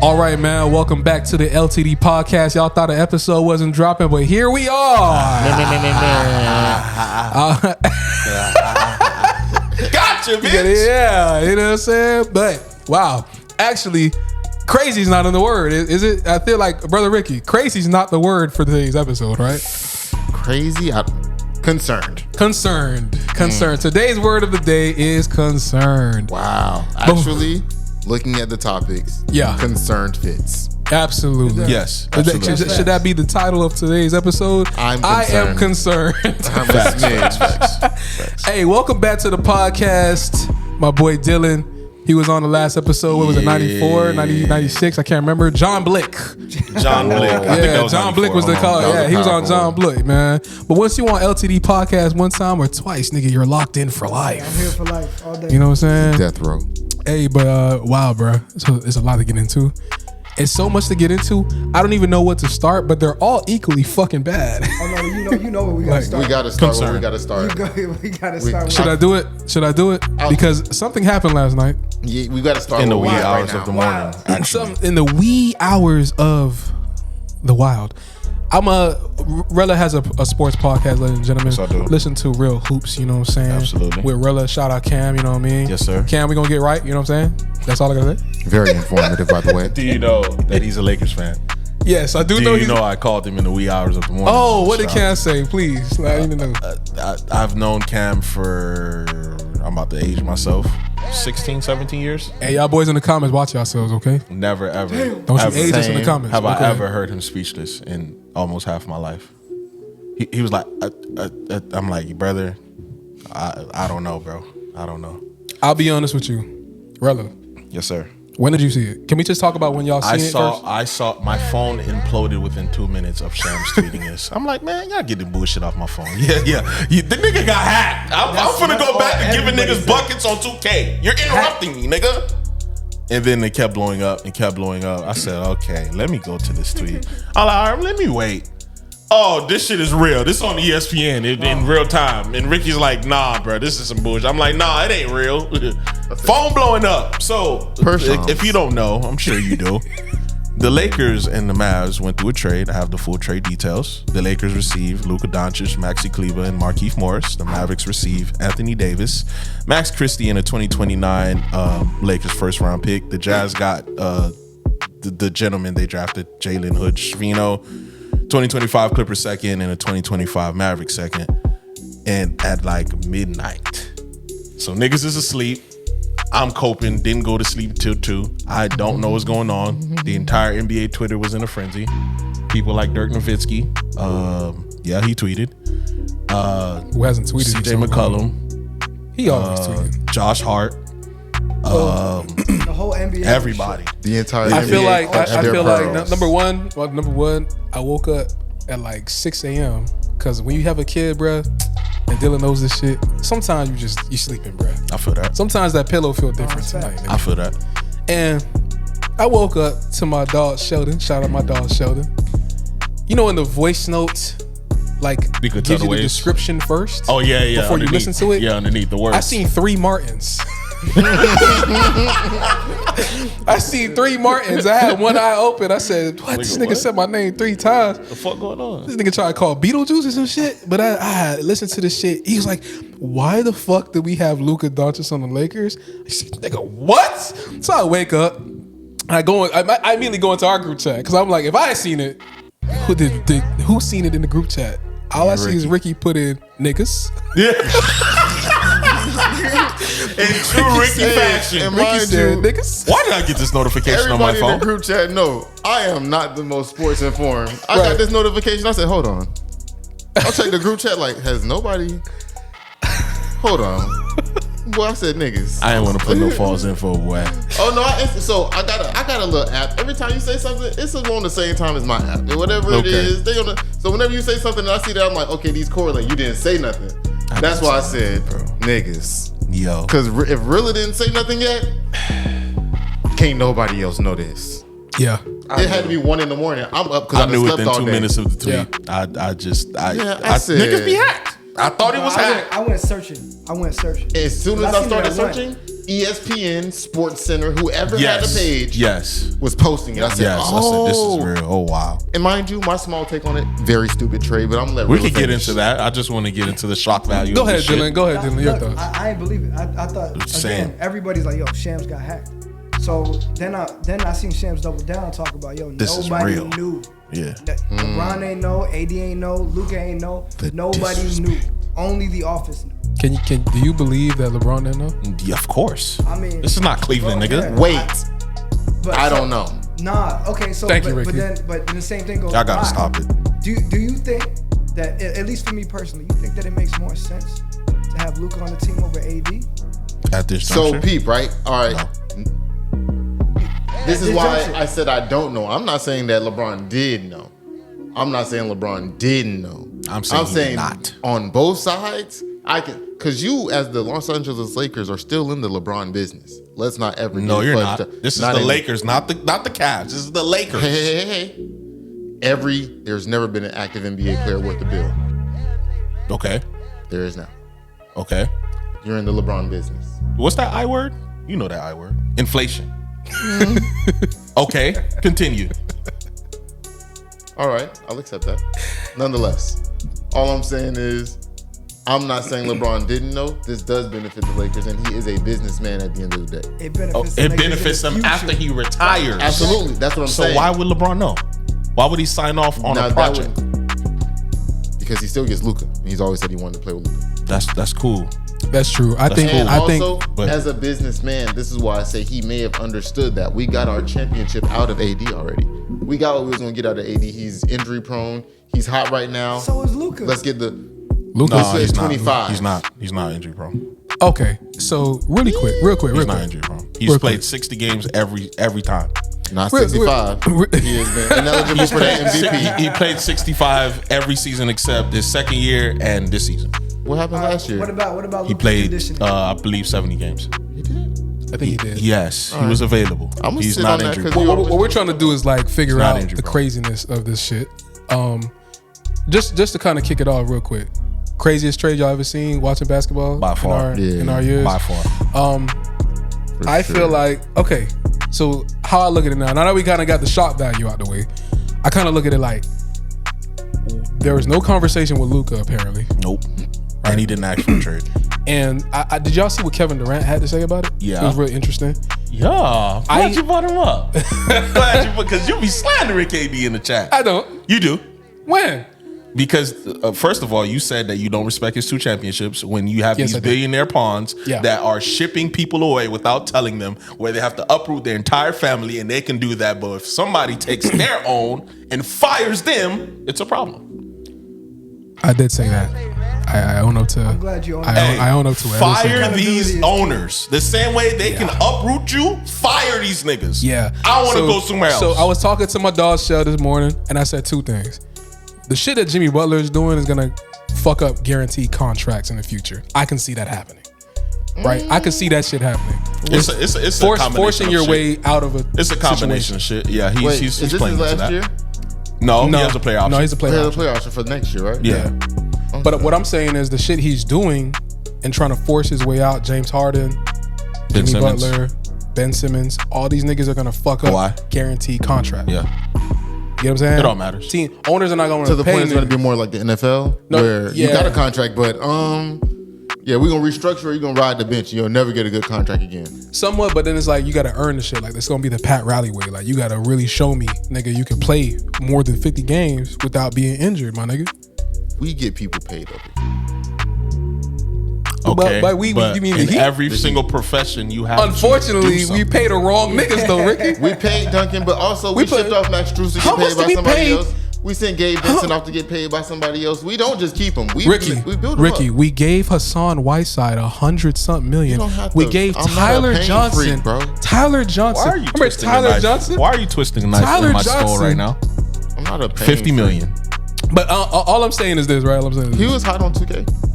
All right, man. Welcome back to the LTD podcast. Y'all thought the episode wasn't dropping, but here we are. Gotcha, bitch. Yeah, you know what I'm saying? But wow, actually, crazy's not in the word, is it? I feel like, Brother Ricky, crazy's not the word for today's episode, right? Crazy? Concerned. Concerned. Today's word of the day is concerned. Wow. Actually, looking at the topics, yeah, concerned fits. Absolutely. Yes. Absolutely. Should that be the title of today's episode? I am concerned. Facts. Hey, welcome back to the podcast. My boy Dylan. He was on the last episode. What was it, 94, 96? I can't remember. John Blick. John Blick. Yeah, John Blick was the call. Yeah, he was on John Blick, man. But once you on LTD podcast one time or twice, nigga, you're locked in for life. I'm here for life all day. You know what I'm saying? Death row. Hey, but wow, bro. So it's a lot to get into. It's so much to get into. I don't even know what to start, but they're all equally fucking bad. Oh no, you know where we gotta start. We gotta start where we gotta start. We gotta start. Should I do it? Because something happened last night. Yeah, we gotta start in the wee right hours now. of the morning. In the wee hours of the wild. Rella has a sports podcast, ladies and gentlemen. Yes, I do. Listen to Real Hoops, you know what I'm saying? Absolutely. With Rella, shout out Cam, you know what I mean? Yes, sir. Cam, we gonna get right, you know what I'm saying? That's all I gotta say. Very informative, by the way. Do you know that he's a Lakers fan? Yes, I do know. You know I called him in the wee hours of the morning. Oh, what did Cam say? Please, I didn't even know. I've known Cam for, I'm about to age myself, 16, 17 years. Hey, y'all boys in the comments, watch yourselves, okay? Never, ever. Don't you age us in the comments. Have okay. I ever heard him speechless in almost half my life? He was like, I'm like, brother, I don't know, bro. I don't know. I'll be honest with you. Rella. Yes, sir. When did you see it? Can we just talk about when y'all seen it first? I saw my phone imploded within 2 minutes of Shams tweeting this. I'm like, man, y'all get the bullshit off my phone. Yeah. The nigga got hacked. I'm finna go back to giving niggas buckets on 2K. You're interrupting me, nigga. And then it kept blowing up. I said, okay, let me go to this tweet. I'm like, all right, let me wait. Oh, this shit is real. This on ESPN in real time. And Ricky's like, nah, bro, this is some bullshit. I'm like, nah, it ain't real. Phone blowing up. So, if you don't know, I'm sure you do. The Lakers and the Mavs went through a trade. I have the full trade details. The Lakers received Luka Doncic, Maxi Kleber, and Markieff Morris. The Mavericks received Anthony Davis, Max Christie, and a 2029 Lakers first round pick. The Jazz got the gentleman they drafted, Jalen Hood-Schifino, 2025 Clippers second, and a 2025 Mavericks second. And at like midnight. So niggas is asleep. I'm coping, didn't go to sleep till 2. I don't know what's going on. The entire NBA Twitter was in a frenzy. People like Dirk Nowitzki. Yeah, he tweeted. Who hasn't tweeted? CJ McCollum. He always tweeted. Josh Hart. The whole NBA. Everybody. The entire I NBA. feel like number one, I woke up at like 6 a.m. because when you have a kid, bruh, and Dylan knows this shit, sometimes you sleeping, bruh. I feel that. Sometimes that pillow feel different tonight. Nigga. I feel that. And I woke up to my dog Sheldon. Shout out my dog Sheldon. You know in the voice notes, like You could gives tell you the the waves. description first. Oh yeah. Before you underneath. listen to it. Yeah, underneath the words. I seen 3 Martins. I seen 3 Martins. I had one eye open. I said, "What? This nigga said my name 3 times. What the fuck going on? This nigga tried to call Beetlejuice or some shit." But I had listened to this shit. He was like, "Why the fuck did we have Luka Doncic on the Lakers?" I said, "Nigga, what?" So I wake up. I immediately go into our group chat because I'm like, if I had seen it, who seen it in the group chat? All I see is Ricky put in niggas. Yeah. In true Ricky fashion. And Ricky mind said you, niggas. Why did I get this notification on my everybody phone? in the group chat know I am not the most sports informed. I got this notification. I said, hold on. I'll check the group chat like, has nobody... Hold on. Boy, I said niggas. I ain't want to put no false info away. Oh no! I got a little app. Every time you say something, it's on the same time as my app. And whatever it is, so whenever you say something and I see that, I'm like, okay, these correlate. You didn't say nothing. That's why I said niggas. Yo. Because if Rilla didn't say nothing yet, can't nobody else know this. Yeah. It had to be 1 a.m. I'm up because I knew slept within all 2 day. minutes of the tweet. Yeah. I said, niggas be hacked. I thought he was hacked. I went searching. As soon as I started searching, ESPN, Sports Center, whoever had the page, was posting it. I said, I said, this is real. Oh wow. And mind you, my small take on it, very stupid trade, but I'm gonna let we could get into that. I just want to get into the shock value. Go ahead, Dylan. Go ahead, Dylan. Your thoughts. I ain't believe it. I thought again, everybody's like, yo, Shams got hacked. So then I seen Shams double down talk about, yo, this nobody is real. knew. Yeah. LeBron ain't know, AD ain't know, Luka ain't know. Nobody knew. Only the office knew. Do you believe that LeBron didn't know? Yeah, of course. I mean, this is not Cleveland, nigga. Yeah. Wait, I don't know. Nah, okay, so Thank you, Ricky. But then the same thing goes. Y'all gotta stop it. Do you think that, at least for me personally, you think that it makes more sense to have Luka on the team over AD? At this juncture? So peep, right? All right. No. This is why I said I don't know. I'm not saying that LeBron did know. I'm not saying LeBron didn't know. I'm saying not. On both sides, because you as the Los Angeles Lakers are still in the LeBron business. Let's not ever. No, you're not. This is the Lakers, not the Cavs. This is the Lakers. Hey. There's never been an active NBA player worth the bill. Okay. There is now. Okay. You're in the LeBron business. What's that I word? You know that I word. Inflation. Okay, continue. All right, I'll accept that. Nonetheless, all I'm saying is, I'm not saying LeBron didn't know. This does benefit the Lakers, and he is a businessman at the end of the day. It benefits him after he retires. Absolutely, that's what I'm saying. So why would LeBron know? Why would he sign off on a project? Because he still gets Luka. He's always said he wanted to play with Luka. That's cool. That's true. I think, as a businessman, this is why I say he may have understood that we got our championship out of AD already. We got what we was gonna get out of AD. He's injury prone. He's hot right now. So is Luka. Let's get the Luka. No, he's 25. He's not injury prone. Okay, so real quick. He's not injury prone. He's played 60 games every time. Not 65. He has been ineligible for the MVP. He played 65 every season except his second year and this season. What happened last year? What about he played, I believe, 70 games. He did? I think he did. Yes, he was available. He's not injured. What we're trying to do is like figure out the craziness of this shit. Just to kind of kick it off real quick. Craziest trade y'all ever seen watching basketball by far in our years? By far. I feel like, okay, so how I look at it now that we kind of got the shock value out the way, I kind of look at it like there was no conversation with Luka apparently. Nope. Right. And he didn't ask for a trade. And I did y'all see what Kevin Durant had to say about it? Yeah. It was really interesting. Yeah. Glad you brought him up. Because you be slandering KD in the chat. I don't. You do. When? Because first of all, you said that you don't respect his 2 championships when you have these billionaire pawns that are shipping people away without telling them, where they have to uproot their entire family, and they can do that. But if somebody takes their own and fires them, it's a problem. I did say that. I own up to. I'm glad you own up. I own up to it. Fire these owners the same way they can uproot you. Fire these niggas. Yeah. I want to go somewhere else. So I was talking to my dog Shell this morning, and I said 2 things. The shit that Jimmy Butler is doing is gonna fuck up guaranteed contracts in the future. I can see that happening. Right? I can see that shit happening. It's a combination forcing of your shit. way out of a It's a combination of shit. Yeah, he's is this playing his into last that. year? No, he has a player option. No, he's a player He has a option. player option for next year, right? Yeah. But what I'm saying is the shit he's doing and trying to force his way out, James Harden, Jimmy Butler, Ben Simmons, all these niggas are gonna fuck up guaranteed contract. Yeah. You know what I'm saying? It all matters. Team owners are not going To the pay point it's going niggas. to be more like the NFL, where you got a contract, but yeah, we're going to restructure or you're going to ride the bench. You'll never get a good contract again. Somewhat, but then it's like you got to earn the shit. Like it's going to be the Pat Riley way. Like you got to really show me, nigga, you can play more than 50 games without being injured, my nigga. We get people paid over here. Okay, but you mean in every single profession you have. Unfortunately, we pay the wrong niggas though, Ricky. We paid Duncan, but also we shipped off Max Strus to get paid by somebody else. We sent Gabe Vincent off to get paid by somebody else. We don't just keep him. We build him up. We gave Hassan Whiteside $100-something million. We gave Tyler Johnson. Freak, bro. Tyler Johnson. Why are you twisting the knife? Johnson? Why are you twisting the knife in my skull right now? I'm not a pain 50 million. But all I'm saying is this, right? All I'm saying is he was hot on 2K.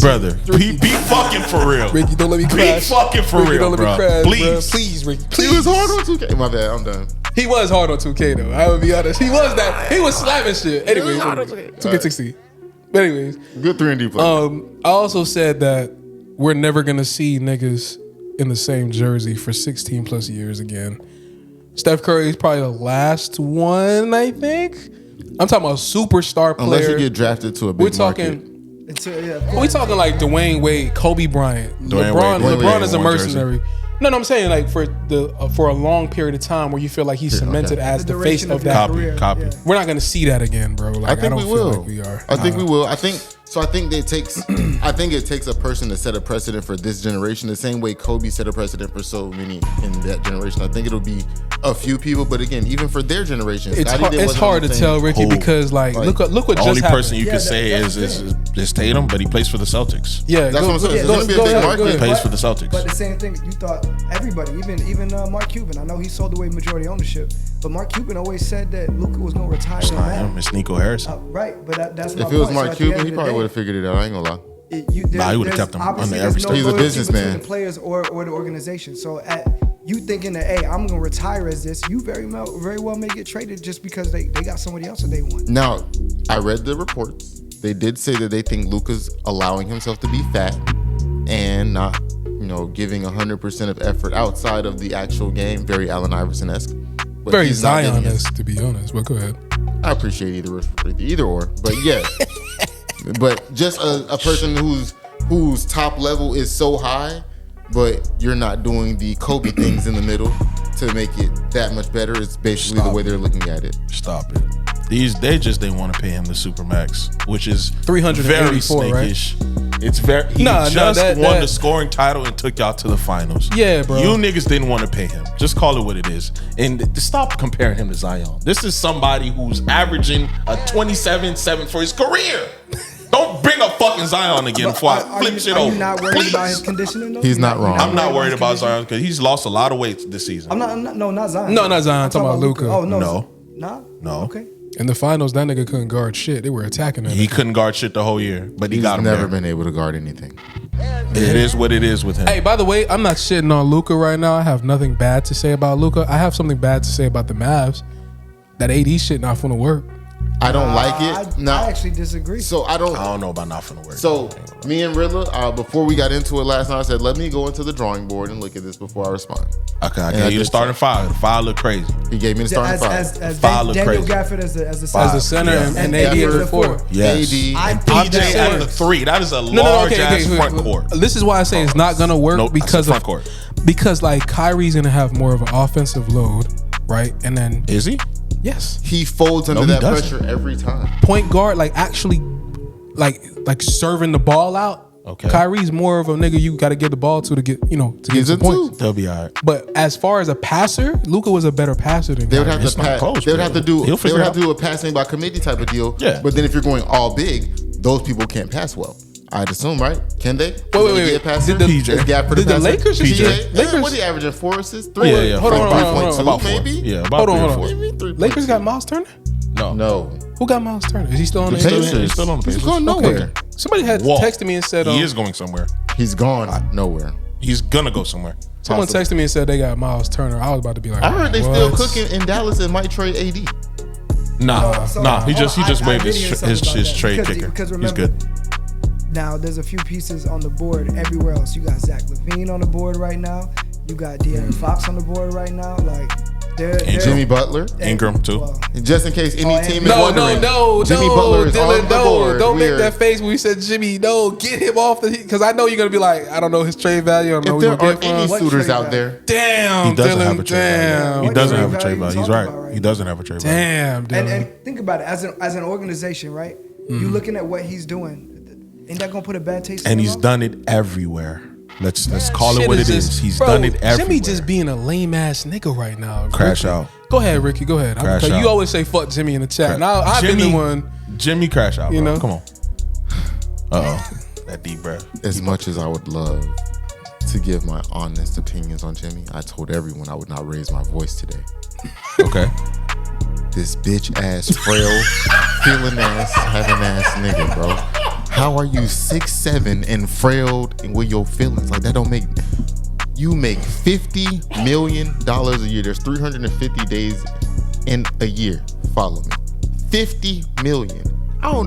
Brother, be fucking for real. Ricky, don't let me crash. Be fucking for Ricky, real, don't let me bro. crash, Please. bro. Please, Ricky. Please. He was hard on 2K. My bad, I'm done. He was hard on 2K though. I would be honest. He was that. He was slapping shit. Anyways, 2K16. But anyways, good 3-and-D play. I also said that we're never gonna see niggas in the same jersey for 16 plus years again. Steph Curry is probably the last one, I think. I'm talking about superstar player. Unless you get drafted to a big market. We're talking like Dwayne Wade, Kobe Bryant, LeBron is a mercenary. No, I'm saying like for a long period of time where you feel like he's cemented as the face of that career. Copy. Yeah. We're not going to see that again, bro. Like, I think we will. Like we are. I think we will. I think it takes. I think it takes a person to set a precedent for this generation, the same way Kobe set a precedent for so many in that generation. I think it'll be a few people, but again, even for their generation, it's hard to tell, Ricky, because like look what the just only happened. person you could say is Tatum, but he plays for the Celtics. Yeah, that's what I'm saying. It's gonna be a big market. He plays for the Celtics. But the same thing, you thought everybody, even Mark Cuban. I know he sold away majority ownership, but Mark Cuban always said that Luka was gonna retire. It's not him. It's Nico Harrison. Right, but that's my if it was Mark Cuban, he probably would have figured it out. I ain't gonna lie. He would have kept him under every stage. He's a businessman. The players or the organization. So you thinking that, hey, I'm gonna retire as this, you very well may get traded just because they got somebody else that they want. Now, I read the reports. They did say that they think Luka's allowing himself to be fat and not, giving 100% of effort outside of the actual game. Very Allen Iverson-esque. Very Zion-esque, to be honest. But go ahead. I appreciate either or, but yeah. But just a person whose top level is so high, but you're not doing the Kobe things in the middle to make it that much better. It's basically the way they're looking at it. Stop it. They just didn't want to pay him the Supermax, which is 384, very snakish. Right? It's very. He won the scoring title and took y'all to the finals. Yeah, bro. You niggas didn't want to pay him. Just call it what it is, and stop comparing him to Zion. This is somebody who's averaging a 27-7 for his career. Don't bring up fucking Zion again before I flip shit over. Are you not worried about his conditioning though? He's not wrong. I'm not worried about Zion because he's lost a lot of weight this season. Not Zion. No, not Zion. I'm talking about Luka. Oh, No. No? Okay. In the finals, that nigga couldn't guard shit. They were attacking him. He couldn't guard shit the whole year, but he's got him never there. been able to guard anything. It is what it is with him. Hey, by the way, I'm not shitting on Luka right now. I have nothing bad to say about Luka. I have something bad to say about the Mavs. That AD shit not gonna work. I don't like it. I actually disagree. So I don't know about not finna work. So me and Rilla, before we got into it last night, I said, let me go into the drawing board and look at this before I respond. Okay, I gave you the starting five. The five look crazy. He gave me the starting five. As five look Daniel crazy. Gafford as the center and AD as the four. Yes. AD and PJ as the three. That is a large ass front court. This is why I say it's not gonna work because front court. Because like Kyrie's gonna have more of an offensive load, right? And then is he? Yes. He folds under that pressure every time. Point guard, like actually, like serving the ball out. Okay. Kyrie's more of a nigga you got to get the ball to get get some points. They'll be all right. But as far as a passer, Luka was a better passer than they would Kyrie. have to pass. They would have to do. They would have to do a passing by committee type of deal. Yeah. But then if you're going all big, those people can't pass well. I'd assume, right? Can they? Wait. Did the Lakers? PJ. What are you auverages? 4 assists? 3? Yeah. Hold on. About 4. Maybe. Yeah. About hold 3 or 4. Maybe Lakers got Miles Turner? No. Who got Miles Turner? Is he still on the Pacers? Pacers? He's still on the Pacers. He's going nowhere. Okay. Somebody had texted me and said he is going somewhere. He's gone nowhere. He's gonna go somewhere. Someone texted me and said they got Miles Turner. I was about to be like, I heard they still cooking in Dallas and might trade AD. Nah. He just waived his trade kicker. He's good. Now there's a few pieces on the board everywhere else. You got Zach LaVine on the board right now. You got De'Aaron Fox on the board right now. Like they're Jimmy Butler, Ingram too. Just in case any team is wondering. No, Jimmy Butler is on the board. Don't make that face when we said Jimmy. No, get him off the because I know you're gonna be like, I don't know his trade value. I don't know if there are any suitors out there, damn, he doesn't have a Dylan, trade value. He doesn't have a trade value. He's right. Right he doesn't have a trade value. Damn, Dylan. And think about it as an organization, right? You looking at what he's doing. Ain't that gonna put a bad taste in And your he's mouth? done it everywhere. Let's call it what it is. He's done it everywhere. Jimmy just being a lame ass nigga right now. Crash out. Go ahead, Ricky. Go ahead. Crash out. You always say fuck Jimmy in the chat. And I've been the one. Jimmy crash out. You know? Come on. That deep breath. As much as I would love to give my honest opinions on Jimmy, I told everyone I would not raise my voice today. Okay. This bitch ass, frail, feeling ass, having ass nigga, bro. How are you 6'7" and frail and with your feelings? Like that don't make. You make $50 million a year. There's 350 days in a year. Follow me. 50 million.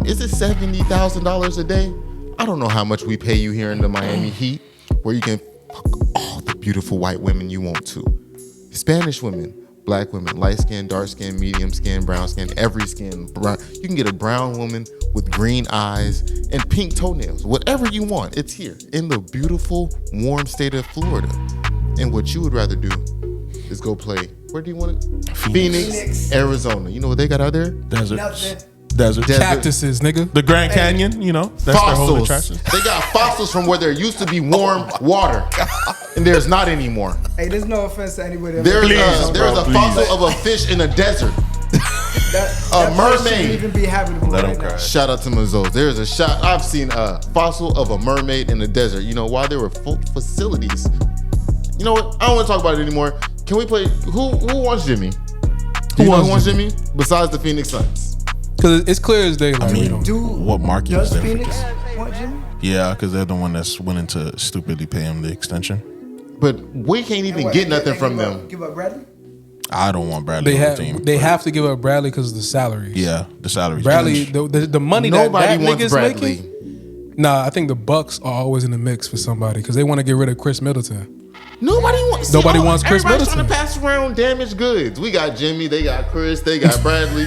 Is it $70,000 a day? I don't know how much we pay you here in the Miami Heat, where you can fuck all the beautiful white women you want to. Spanish women, black women, light skin, dark skin, medium skin, brown skin, every skin. Brown. You can get a brown woman with green eyes and pink toenails. Whatever you want, it's here in the beautiful, warm state of Florida. And what you would rather do is go play. Where do you want it? Phoenix, Arizona. You know what they got out there? Desert. Cactuses, nigga. The Grand Canyon, you know, that's Fossils. their whole attraction. They got fossils from where there used to be warm water, and there's not anymore. Hey, there's no offense to anybody. There's a fossil of a fish in a desert. A mermaid. Shouldn't even be habitable. Let right them now. cry. Shout out to Mazos. There's a shot. I've seen a fossil of a mermaid in the desert. You know why? There were full facilities. You know what? I don't want to talk about it anymore. Can we play? Who wants Jimmy? Who wants Jimmy? Besides the Phoenix Suns. Because it's clear as day. Like, I mean, what market is Does there? Phoenix want Jimmy? Yeah, because they're the one that's willing to stupidly pay him the extension. But we can't even get nothing from them. Give up Bradley? I don't want Bradley on the team. They have to give up Bradley because of the salaries. Yeah, the salaries. Bradley, the money Nobody that wants nigga's Bradley. making. Nah, I think the Bucks are always in the mix for somebody because they want to get rid of Chris Middleton. Nobody wants. Nobody wants Chris Everybody's Middleton. trying to pass around damaged goods. We got Jimmy. They got Chris. They got Bradley.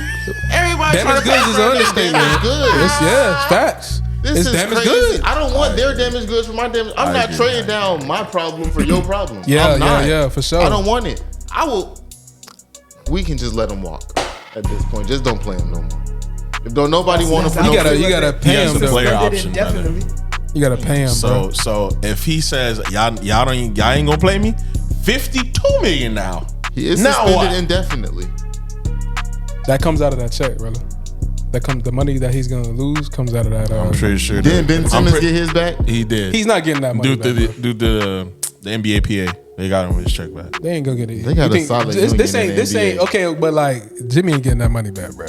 Everybody trying Damaged to goods pass is an around understatement. damaged goods. It's facts. This It's is damaged crazy. goods. I don't want their damaged goods for my damage. I'm I not agree. trading down my problem for your problem. Yeah, I'm not. yeah, for sure. I don't want it. I will. We can just let him walk at this point. Just don't play him no more. If don't nobody want him for You no gotta- you gotta pay him the though. player Suspended option. indefinitely. You gotta pay him, bro. So if he says y'all ain't gonna play me, $52 million now. He is Now suspended what? indefinitely. That comes out of that check, brother. The money that he's gonna lose comes out of that. I'm pretty sure. Didn't Ben I'm Simmons pretty- get his back? He did. He's not getting that money. Due to the NBA PA, they got him with his check back. They ain't gonna get it. They got You a solid This union in the ain't NBA. okay, but like Jimmy ain't getting that money back, bro.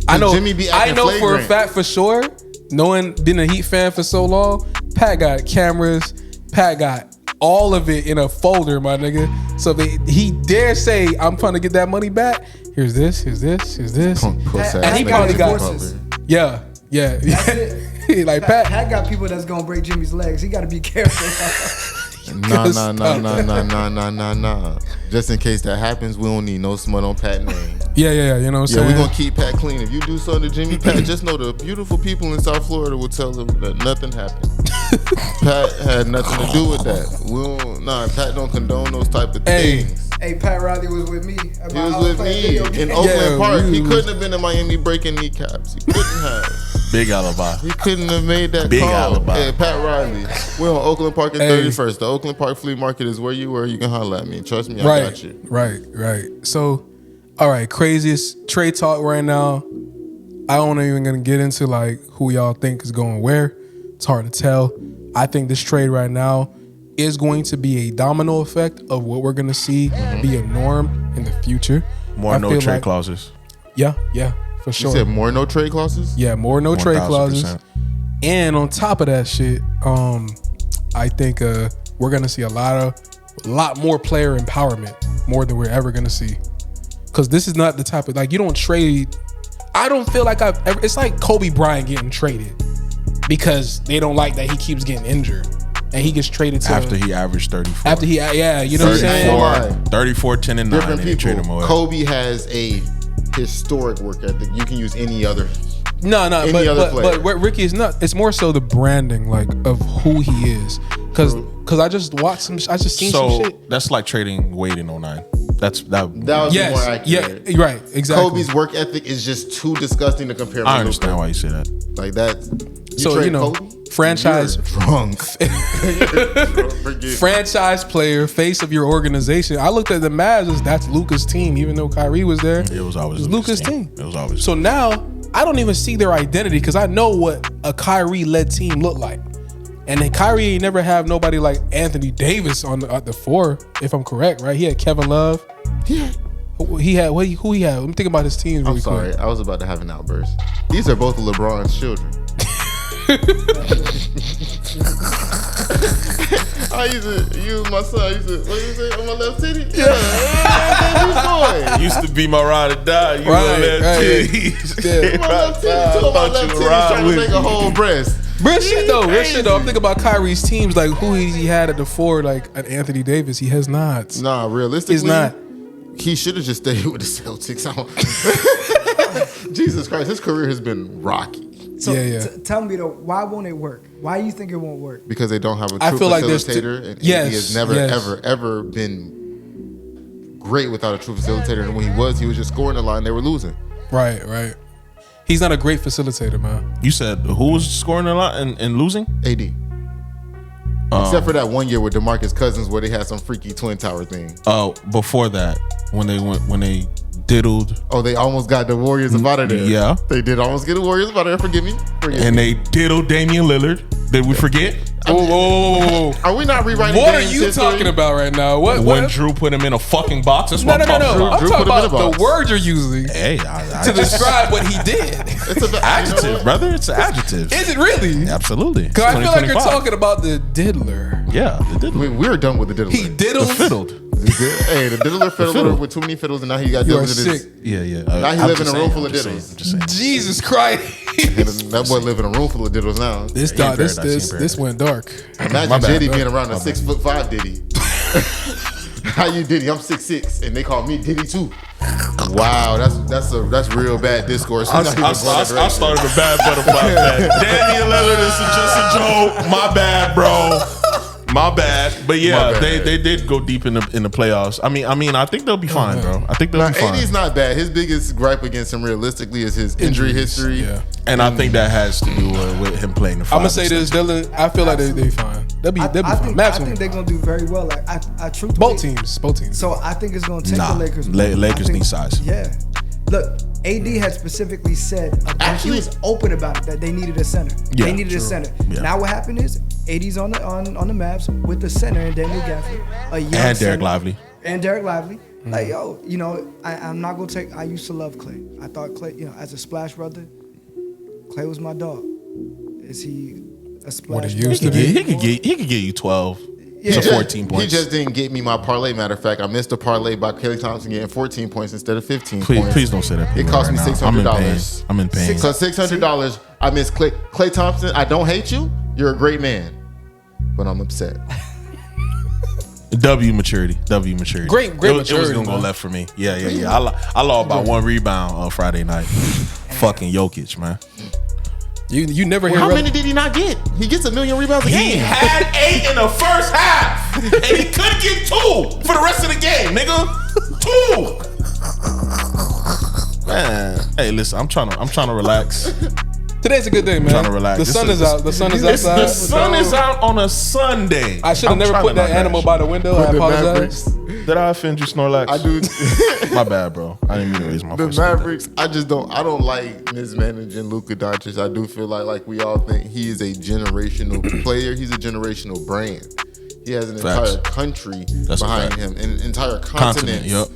I know. Jimmy be I acting know for a flagrant. fact, for sure. Knowing being a Heat fan for so long, Pat got cameras. Pat got all of it in a folder, my nigga. So he dare say, "I'm trying to get that money back." Here's this. Here's this. Here's this. Puss ass And he nigga. probably got- divorces. Yeah, yeah. it. Like Pat Pat. got people that's gonna break Jimmy's legs. He got to be careful. Nah. Just in case that happens, we don't need no smut on Pat's name. Yeah. You know what I'm Yeah, saying? we're gonna keep Pat clean. If you do something to Jimmy Pat, just know the beautiful people in South Florida will tell him that nothing happened. Pat had nothing to do with that. Pat don't condone those type of Hey. things. Hey, Pat Riley was with me. He was with me in Oakland Park. He couldn't have been in Miami breaking kneecaps. He couldn't have. Big alibi. He couldn't have made that Big call. alibi. Yeah, Pat Riley. We're on Oakland Park and Hey. 31st. The Oakland Park Flea Market is where you were. You can holler at me. Trust me, I got you. Right. So, all right, craziest trade talk right now. I don't even gonna get into like who y'all think is going where. It's hard to tell. I think this trade right now is going to be a domino effect of what we're gonna see be a norm in the future. More I no feel trade like- clauses. Yeah, for You sure. said more no trade clauses? Yeah, more no trade 1000%. clauses. And on top of that shit, I think we're gonna see a lot more player empowerment, more than we're ever gonna see. Cause this is not the type of, like, you don't trade. I don't feel like I've ever, it's like Kobe Bryant getting traded because they don't like that he keeps getting injured and he gets traded to After he averaged 34. after he, yeah, you know what I'm saying? 34, 10, and 9. Different And they trade him people. away. Kobe has a historic work ethic. You can use any other. No, Any other player. but what Ricky is not. It's more so the branding, like, of who he is. Cause I just watched some. I just seen some So shit. that's like trading Wade in 09. That That was more Yes, accurate. yeah, right, exactly. Kobe's work ethic is just too disgusting to compare. I with understand Luka. why you say that. Like that. So, trade you know, Kobe? franchise- You're drunk. Forget. Franchise player, face of your organization. I looked at the Mavs as that's Luka's team, even though Kyrie was there. It was always Luka's team. It was always. So now I don't even see their identity because I know what a Kyrie-led team looked like. And then Kyrie ain't never have nobody like Anthony Davis on at the 4, if I'm correct, right? He had Kevin Love. Yeah. Who he had? I'm thinking about his team really I'm sorry. quick. I was about to have an outburst. These are both LeBron's children. I used to use my son. I used to, what you say, on my left titty? Yeah. used to be my ride or die. You Right, know that right. titty. Yeah. My left titty, two of my left titties trying to make a whole breast. Real shit though. I'm thinking about Kyrie's teams, like who he had at the 4, like an Anthony Davis. He has not. Nah, realistically, He's not. He should have just stayed with the Celtics. Jesus Christ, his career has been rocky. So Yeah. Tell me though, why won't it work? Why do you think it won't work? Because they don't have a I true feel like there's facilitator, and he has never, ever been great without a true facilitator. And when he was just scoring a lot, and they were losing. Right. He's not a great facilitator, man. You said who was scoring a lot and losing? AD. Except for that one year with DeMarcus Cousins, where they had some freaky twin tower thing. Oh, before that, when they diddled. Oh, they almost got the Warriors up out of there. Yeah, they did almost get the Warriors up out of there. Forgive me. And they diddled Damian Lillard. Did we forget? Whoa. Are we not rewriting? What are Dame's you history? talking about right now? When What? Drew put him in a fucking box. That's No. what I'm talking about. I'm Drew talking put him in a about box. the word you're using Hey, to describe what he did. It's an adjective, brother. It's an adjective. Is it really? Absolutely. Because I feel like you're 2025. talking about the diddler. Yeah, the diddler. We're done with the diddler. He diddled. Fiddled. Hey, the diddler fiddler with too many fiddles, and now he got You are diddled in his. sick. Yeah. Now he live in a room full of diddles. I'm just saying. Jesus Christ. And that boy live in a room full of diddles now. This went dark. Imagine My bad, Diddy bro. being around a 6'5" Diddy. How you Diddy? I'm 6'6", and they call me Diddy too. Wow, that's real bad discourse. I started a bad butterfly bad. Damian Lillard is just a joke. My bad, bro. My bad. But yeah, My bad. they did go deep in the playoffs. I mean, I think they'll be fine, bro. I think they'll be fine. AD's not bad. His biggest gripe against him realistically is his injury history. Yeah. And I think that has to do with him playing the 5. I'm gonna say this, Dylan. I feel like they fine. They'll be I fine. think they're gonna do very well. Like I truthfully, Both teams. So I think it's gonna take the Lakers. Lakers need size. Yeah. Look, AD had specifically said, he was open about it, that they needed a center. Yeah, they needed a center. Yeah. Now what happened is AD's on the Mavs with the center and Daniel Gafford, a young And center, Derek Lively. and Derek Lively. Like I'm not gonna take. I used to love Clay. I thought Clay, as a splash brother, Clay was my dog. Is he a splash? What he brother? used to be. He could get you 12 Yeah. to 14 points. He just didn't get me my parlay. Matter of fact, I missed a parlay by Klay Thompson getting 14 points instead of 15 points. Please don't say that. It cost me $600. I'm in pain. So $600, I missed Klay Thompson. I don't hate you. You're a great man, but I'm upset. W maturity. Great maturity, It was gonna go man. left for me. Yeah. I lost by 1 rebound on Friday night. Fucking Jokic, man. You never hear. How many did he not get? He gets 1 million rebounds a He game. had 8 in the first half, and he could get 2 for the rest of the game, nigga. 2. Man, hey, listen, I'm trying to relax. Today's a good day, man. Trying to relax. The sun is out. The sun is The outside. sun is out on a Sunday. I should have never put that animal by the window. I The apologize. Mavericks. Did I offend you, Snorlax? I do. My bad, bro. I didn't mean to raise my The voice. like that. Mavericks, I don't like mismanaging Luka Doncic. I do feel like we all think he is a generational player. He's a generational brand. He has an Facts. entire country That's a behind fact. him, and an entire continent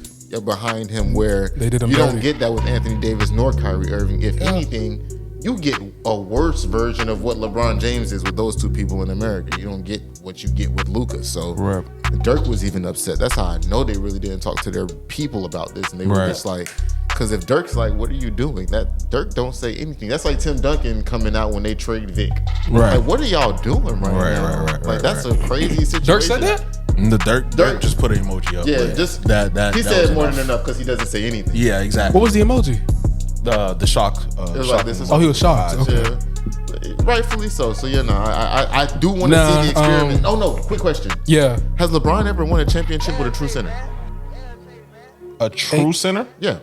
behind him, where They did him you don't dirty. get that with Anthony Davis nor Kyrie Irving. If anything, you get a worse version of what LeBron James is with those two people in America. You don't get what you get with Luka. So Right. Dirk was even upset. That's how I know they really didn't talk to their people about this, and they were Right. just like, because if Dirk's like, "What are you doing?" That Dirk don't say anything. That's like Tim Duncan coming out when they trade Vic. Right. Like, what are y'all doing right now? Right, That's a crazy situation. Dirk said that. And the Dirk just put an emoji up. Yeah, but just that. He that said was more enough. than enough because he doesn't say anything. Yeah, exactly. What was the emoji? The shock? It was shock like this is. Oh, he was shocked. Okay. Yeah. Rightfully so. So I do want to see the experiment. Oh no! Quick question. Yeah. Has LeBron ever won a championship with a true center? A true center? Yeah.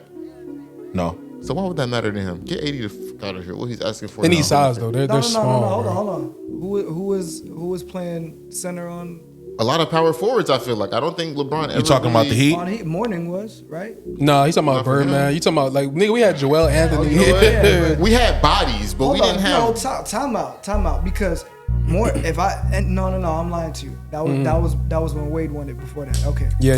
No. So why would that matter to him? Get 80 the fuck out of here. What he's asking for? They need now. size though. They're No, small. hold on. Who was playing center on A lot of power forwards. I feel like I don't think LeBron. You talking about the Heat? Heat? Morning was right. No, he's talking about for him. Birdman. You talking about like nigga? We had Joel Anthony. You know what? Yeah. We had bodies, but we didn't have. No, time out. Because more, if I no, I'm lying to you. That was when Wade won it. Before that, okay. Yeah.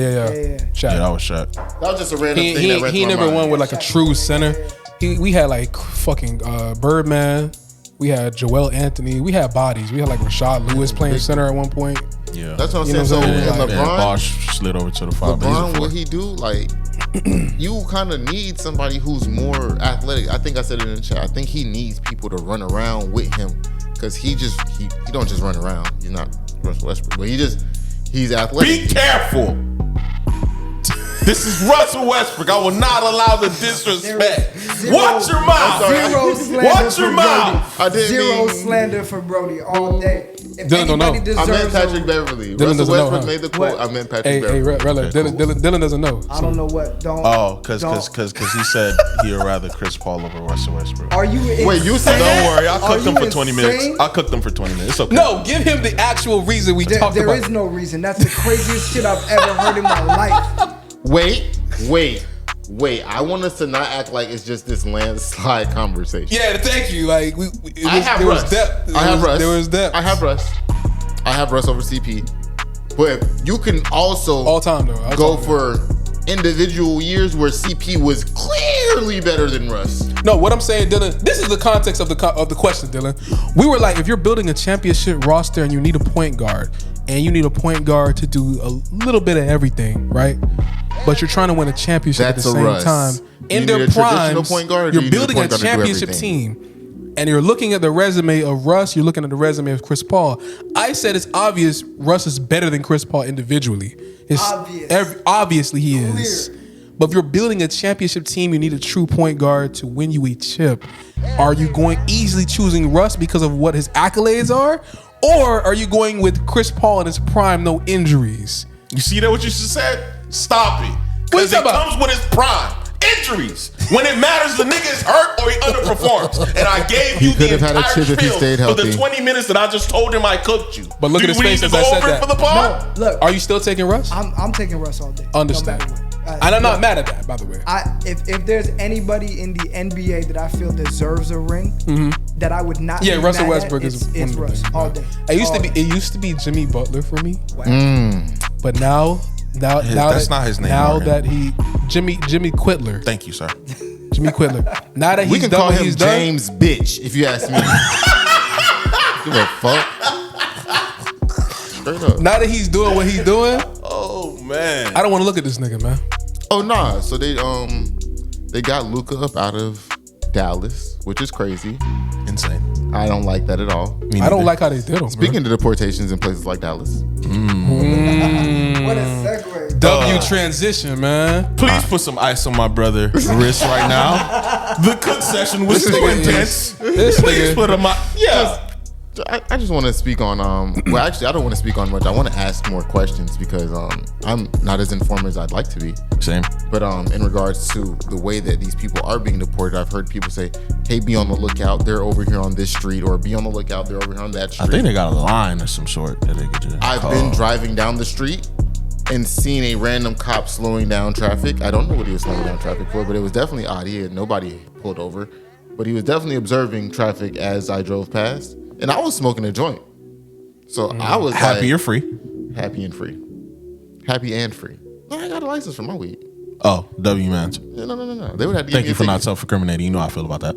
Shaq. Yeah, that was shot. That was just a random thing. that ran He through my never mind. won with like a true center. We had like fucking Birdman. We had Joel Anthony. We had bodies. We had like Rashad Lewis playing center at one point. Yeah. That's what I'm You know saying. So what I'm saying? and And LeBron, Bosh slid over to the 5. LeBron, what he do? Like, you kind of need somebody who's more athletic. I think I said it in the chat. I think he needs people to run around with him because he don't just run around. He's not Russell Westbrook, but he's athletic. Be careful. This is Russell Westbrook. I will not allow the disrespect. Watch your mouth. Zero slander Watch your for mouth. Brody. Zero slander for Brody all day. If Dylan don't know. I meant Patrick Beverly. Dylan Russell doesn't know, Westbrook huh? made the quote. I meant Patrick Hey, Beverly. Rella, Dylan doesn't know. I don't know what. Because he said he'd rather Chris Paul over Russell Westbrook. Are you insane? Wait, you said Don't worry, I'll Are cook them you for 20 insane? minutes. I'll cook them for 20 minutes. It's okay. No, give him the actual reason we talked There about. is no reason. That's the craziest shit I've ever heard in my life. Wait. I want us to not act like it's just this landslide conversation. Yeah, thank you. Like There was depth. I have Russ. There was depth. I have Russ over CP. But you can also All time though. go for individual years where CP was clearly better than Russ. No, what I'm saying, Dylan. This is the context of the question, Dylan. We were like, if you're building a championship roster and you need a point guard, and you need a point guard to do a little bit of everything, right? But you're trying to win a championship at the That's a same Russ. time. You In need their a traditional primes, point guard, or do you're you need a building a point guard to do championship everything? team, and you're looking at the resume of Russ. You're looking at the resume of Chris Paul. I said it's obvious Russ is better than Chris Paul individually. Obviously he is. But if you're building a championship team, you need a true point guard to win you a chip. Are you going easily choosing Russ because of what his accolades are? Or are you going with Chris Paul in his prime, no injuries? You see that what you just said? Stop it. What you Because it talking about? comes with his prime. Injuries. When it matters, the nigga is hurt or he underperforms. And I gave you could the have had a entire chip if he spiel stayed for the healthy. 20 minutes that I just told him I cooked you. But look Do at his we face need as to I go said over that. it for the pod? Look, Are you still taking Russ? I'm taking Russ all day. Understand. No matter what. And I'm not mad at that, by the way. If there's anybody in the NBA that I feel deserves a ring, that I would not. Yeah, be Russell mad Westbrook at, is one it's of the Russ things, all man. day. It used to be Jimmy Butler for me, Wow. but now That's not his name, Now Morgan. that Jimmy Quitler, Thank you, sir. Jimmy Quitler. Now that We he's can done call what him he's done, James Bitch if you ask me. Give a fuck. Straight up. now that he's doing what he's doing, Oh, man. I don't want to look at this nigga, man. Oh nah. So they got Luka up out of Dallas, which is crazy. Insane. I don't like that at all. Me I don't neither. like how they did him. Speaking of deportations in places like Dallas, What a segue. W transition, man. Please put some ice on my brother's wrist right now. The cook session was This too nigga is- intense. this Please nigga- put him on. Yeah. I just want to speak on well actually I don't want to speak on much. I want to ask more questions because I'm not as informed as I'd like to be. Same. But in regards to the way that these people are being deported, I've heard people say, hey, be on the lookout, they're over here on this street, or be on the lookout, they're over here on that I street. think they got a line of some sort that they could do. I've been driving down the street and seen a random cop slowing down traffic. I don't know what he was slowing down traffic for, but it was definitely odd. He had nobody pulled over, but he was definitely observing traffic as I drove past. And I was smoking a joint. So I was Happy like, or free? happy and free. Happy and free. No, I got a license for my weed. Oh, W mans. No. They would have to give Thank me you a for not ticket. self-incriminating. You know how I feel about that.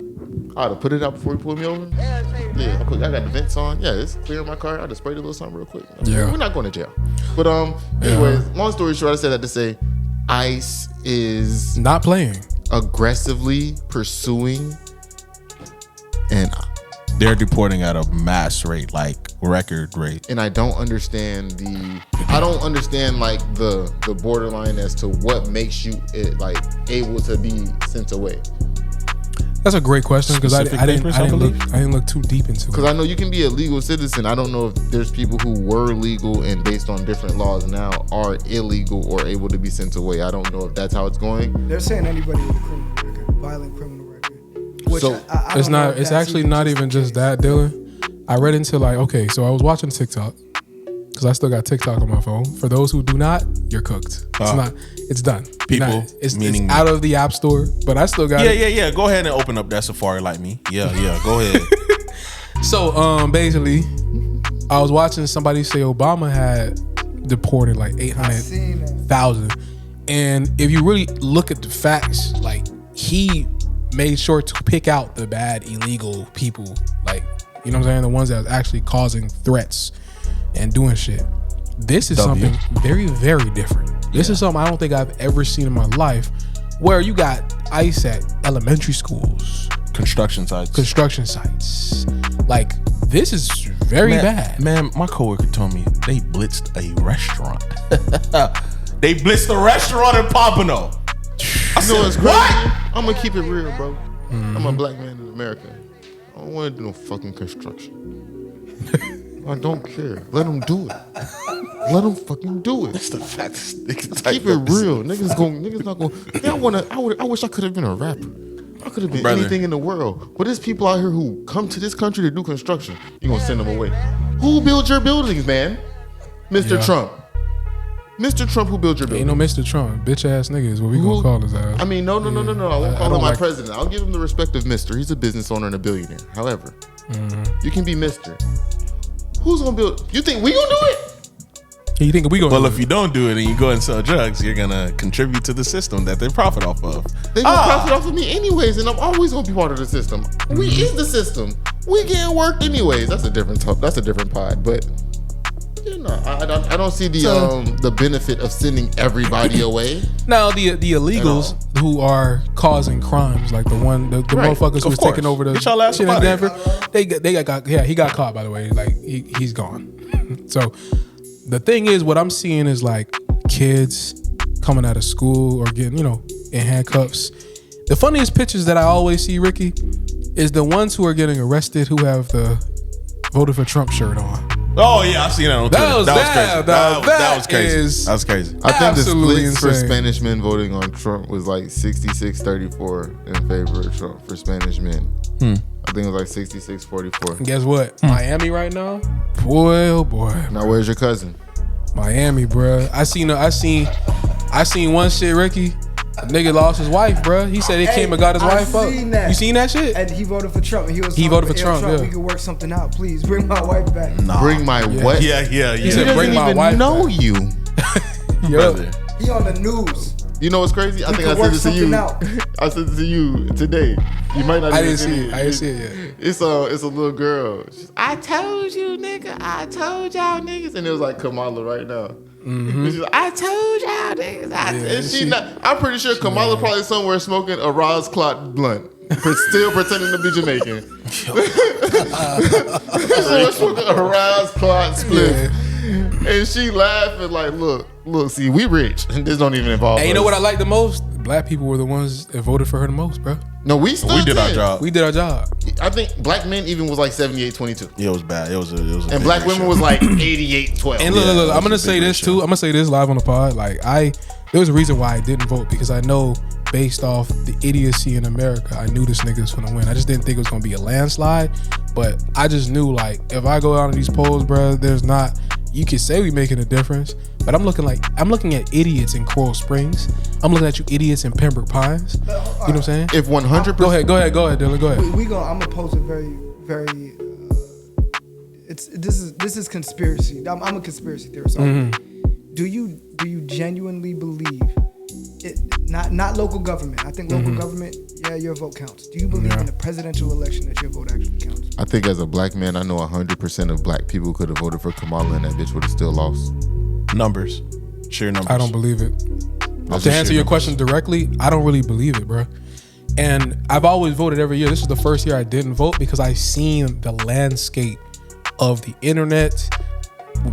I ought to put it out before you pull me over. Yeah, I got the vents on. Yeah, it's clear in my car. I just sprayed a little something real quick. Yeah. We're not going to jail. But anyways, long story short, I said that to say ICE is Not playing. aggressively pursuing and They're deporting at a mass rate, like record rate. I don't understand like the borderline as to what makes you like able to be sent away. That's a great question because I Specific papers, I didn't look too deep into Because it. I know you can be a legal citizen. I don't know if there's people who were legal and based on different laws now are illegal or able to be sent away. I don't know if that's how it's going. They're saying anybody with a criminal record, violent criminal record. Which So, I It's don't know not. if It's that's actually even not even just that, Dylan. I read into so I was watching TikTok because I still got TikTok on my phone. For those who do not, you're cooked. It's not. It's done. People, it's meaning me. out of the app store, but I still got it. Yeah. Go ahead and open up that Safari like me. Yeah. Go ahead. So basically, I was watching somebody say Obama had deported like I seen that. 800,000, and if you really look at the facts, like he made sure to pick out the bad illegal people, like you know what I'm saying, the ones that was actually causing threats and doing shit. This is something very, very different. This is something I don't think I've ever seen in my life, where you got ICE at elementary schools, Construction sites. construction sites, like This is very bad. Man, my coworker told me they blitzed a restaurant. They blitzed a restaurant in Pompano. I said, what's crazy? what? I'm gonna keep it real, bro. I'm a black man in America. I don't want to do no fucking construction. I don't care. Let them do it. Let them fucking do it. That's the fact. Keep it real. Niggas not going. I wish I could have been a rapper. I could have been anything in the world. But there's people out here who come to this country to do construction. You're gonna send them away. Who built your buildings, man? Mr. Trump. Mr. Trump, who built your buildings? Ain't no Mr. Trump. Bitch ass nigga is what we gonna call his ass. I mean, no. I won't call him my like president. I'll give him the respect of Mr. He's a business owner and a billionaire. However, you can be Mr. Who's gonna build? You think we gonna do it? You think we gonna? Well, if you don't do it and you go and sell drugs, you're gonna contribute to the system that they profit off of. They gonna profit off of me anyways, and I'm always gonna be part of the system. We is the system. We getting worked anyways. That's a different pod, but. You know, I don't see the benefit of sending everybody away. Now the illegals who are causing crimes, like the motherfuckers who was taking over the Get y'all ass shit in up Denver, they got he got caught, by the way. Like he's gone. So the thing is, what I'm seeing is like kids coming out of school or getting in handcuffs. The funniest pictures that I always see, Ricky, is the ones who are getting arrested who have the voted for Trump shirt on. Oh yeah, I've seen that on Twitter. That was crazy. That was crazy. I think the Absolutely split for insane. Spanish men voting on Trump was like 66-34 in favor of Trump for Spanish men. I think it was like 66-44. Guess what? Miami right now, boy, oh boy. Now where's your cousin? Miami, bruh. I seen one shit, Ricky. A nigga lost his wife, bruh. He said he came and got his wife up. That. You seen that shit? And he voted for Trump. And he voted for Trump. Yeah. We could work something out. Please bring my wife back. Nah. Bring my what? Yeah. He said, doesn't bring my even wife know back. you. Brother. He on the news. You know what's crazy? I think I could work sent it to you. something out. I sent it to you today. You might not. I even didn't see it. I didn't see it yet. It's a little girl. I told you, nigga. I told y'all niggas, and it was like Kamala right now. She's like, I told y'all niggas. And I'm pretty sure Kamala probably somewhere smoking a Roz Clot blunt, still pretending to be Jamaican. Somewhere smoking a Roz Clot split, and she laughing like, look, see, we rich, and this don't even involve. Hey, you us. know what I like the most? Black people were the ones that voted for her the most, bro. No, we did our job. We did our job. I think black men even was like 78-22. Yeah, it was bad. It was a And big black ratio. women was like 88-12. And look, I'm gonna say this too. I'm gonna say this live on the pod. Like there was a reason why I didn't vote, because I know based off the idiocy in America, I knew this nigga was gonna win. I just didn't think it was gonna be a landslide, but I just knew like if I go out on these polls, bro, there's not. You could say we making a difference, but I'm looking at idiots in Coral Springs. I'm looking at you idiots in Pembroke Pines. You know what I'm saying? If 100%. Go ahead, Dylan. Go ahead. I'm gonna pose a very, very. This is conspiracy. I'm a conspiracy theorist. So do you genuinely believe it? Not local government. I think local government. Yeah, your vote counts. Do you believe in a presidential election that your vote actually counts? I think as a black man, I know 100% of black people could have voted for Kamala, and that bitch would have still lost. Numbers. Sheer numbers. I don't believe it. Those To are answer sheer your numbers. question directly, I don't really believe it, bro. And I've always voted every year. This is the first year I didn't vote because I seen the landscape of the internet,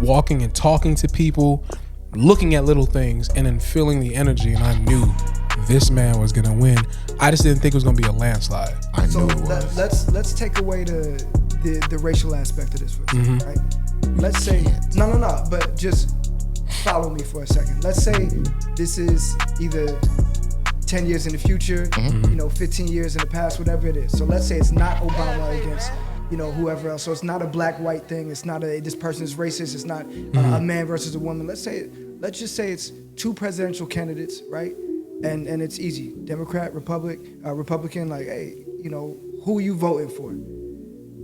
walking and talking to people, looking at little things, and then feeling the energy. And I knew this man was gonna win. I just didn't think it was gonna be a landslide. I So knew it was. let's take away the racial aspect of this for a second, right? Let's say no, but just follow me for a second. Let's say this is either 10 years in the future, 15 years in the past, whatever it is. So let's say it's not Obama against whoever else. So it's not a black-white thing. It's not this person is racist. It's not a man versus a woman. Let's just say it's two presidential candidates, right? And it's easy. Democrat, Republican, like, hey, who are you voting for?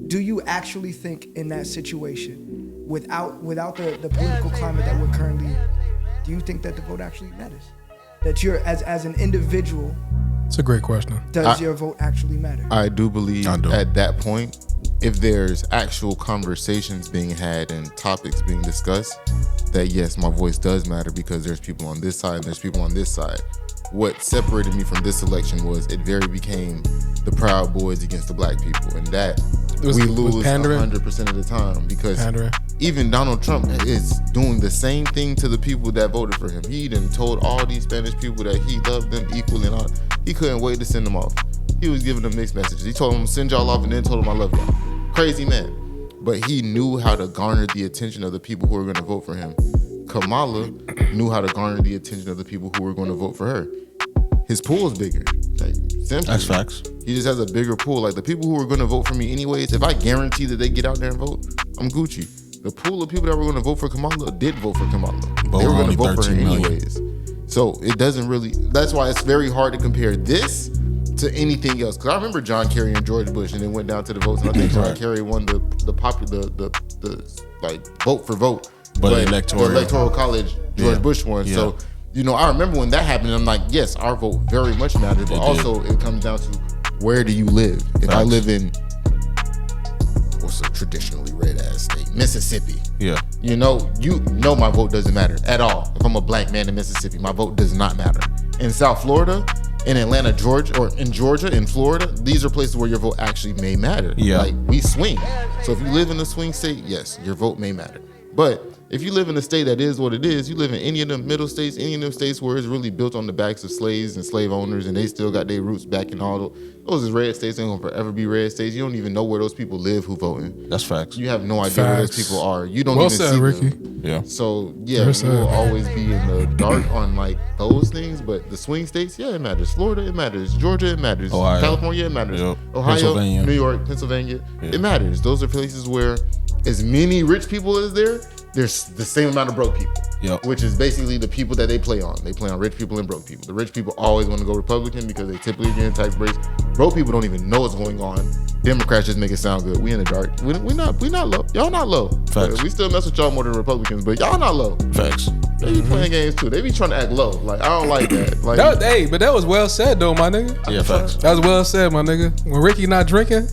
Do you actually think in that situation, without the political climate that we're currently, do you think that the vote actually matters? That you're as an individual, It's a great question. does your vote actually matter? I do believe at that point, if there's actual conversations being had and topics being discussed, that yes, my voice does matter because there's people on this side and there's people on this side. What separated me from this election was it became the Proud Boys against the black people, and that we lose 100% of the time because even Donald Trump is doing the same thing to the people that voted for him. He done told all these Spanish people that he loved them equally and all. He couldn't wait to send them off. He was giving them mixed messages. He told them send y'all off and then told them I love y'all. Crazy man. But he knew how to garner the attention of the people who were going to vote for him. Kamala knew how to garner the attention of the people who were going to vote for her. His pool is bigger. Like, simply. That's facts. He just has a bigger pool. Like the people who were going to vote for me anyways, if I guarantee that they get out there and vote, I'm Gucci. The pool of people that were going to vote for Kamala did vote for Kamala. They were going to vote for her anyways. So it doesn't really, that's why it's very hard to compare this to anything else. Because I remember John Kerry and George Bush, and then went down to the votes, and I think John Kerry won the vote for vote. But the electoral college, George Bush won. Yeah. So, I remember when that happened, I'm like, yes, our vote very much matters, but it comes down to where do you live? If I live in what's a traditionally red ass state, Mississippi. Yeah. My vote doesn't matter at all. If I'm a black man in Mississippi, my vote does not matter. In South Florida, in Atlanta, Georgia, or in Georgia, in Florida, these are places where your vote actually may matter. Yeah. Like, we swing. So if you live in a swing state, yes, your vote may matter. But if you live in a state that is what it is, you live in any of them middle states, any of them states where it's really built on the backs of slaves and slave owners, and they still got their roots back in all those is red states. They're going to forever be red states. You don't even know where those people live who voting. That's facts. You have no idea where those people are. You don't even see Ricky. them. Yeah. So, we will always be in the dark on, like, those things, but the swing states, it matters. Florida, it matters. Georgia, it matters. Ohio. California, it matters. Yep. Ohio, New York, Pennsylvania, it matters. Those are places where as many rich people as there's the same amount of broke people, which is basically the people that they play on. They play on rich people and broke people. The rich people always want to go Republican because they typically get in tax breaks. Broke people don't even know what's going on. Democrats just make it sound good. We in the dark. We not low. Y'all not low. Facts. We still mess with y'all more than Republicans, but y'all not low. Facts. They be playing games too. They be trying to act low. Like, I don't like that. Like, but that was well said though, my nigga. Yeah, facts. That was well said, my nigga. When Ricky not drinking,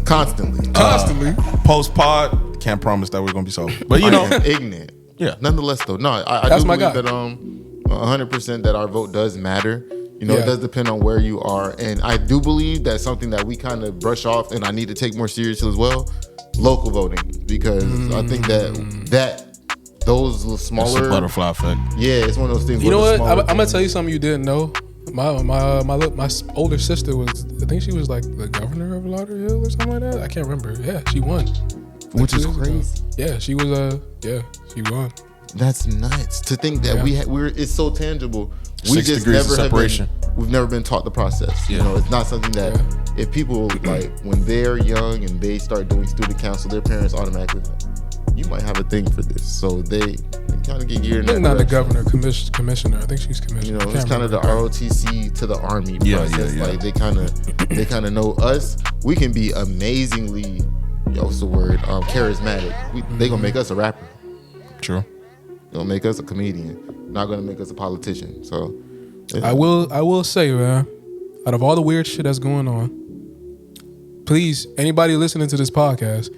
constantly. Post pod. Can't promise that we're gonna be sober, but ignorant. Yeah. Nonetheless, though, no, I do believe that 100% that our vote does matter. It does depend on where you are, and I do believe that's something that we kind of brush off, and I need to take more seriously as well. Local voting, because I think that those smaller, it's a butterfly effect. Yeah, it's one of those things. You know what? I'm gonna tell you something you didn't know. My older sister was, I think she was like the governor of Lauderhill or something like that. I can't remember. Yeah, she won. Which is crazy. Yeah, she was she won. That's nuts to think that it's so tangible. We just we've never been taught the process. Yeah. It's not something that if people like when they're young and they start doing student council, their parents automatically you might have a thing for this, so they kind of get geared. They're not the governor, commissioner. I think she's commissioner. It's kind of the ROTC to the Army process. Yeah. Like they kind of know us. We can be amazingly. What's the word? Charismatic. They gonna make us a rapper. True. They gonna make us a comedian. Not gonna make us a politician. So, I will say, man, out of all the weird shit that's going on, please, anybody listening to this podcast,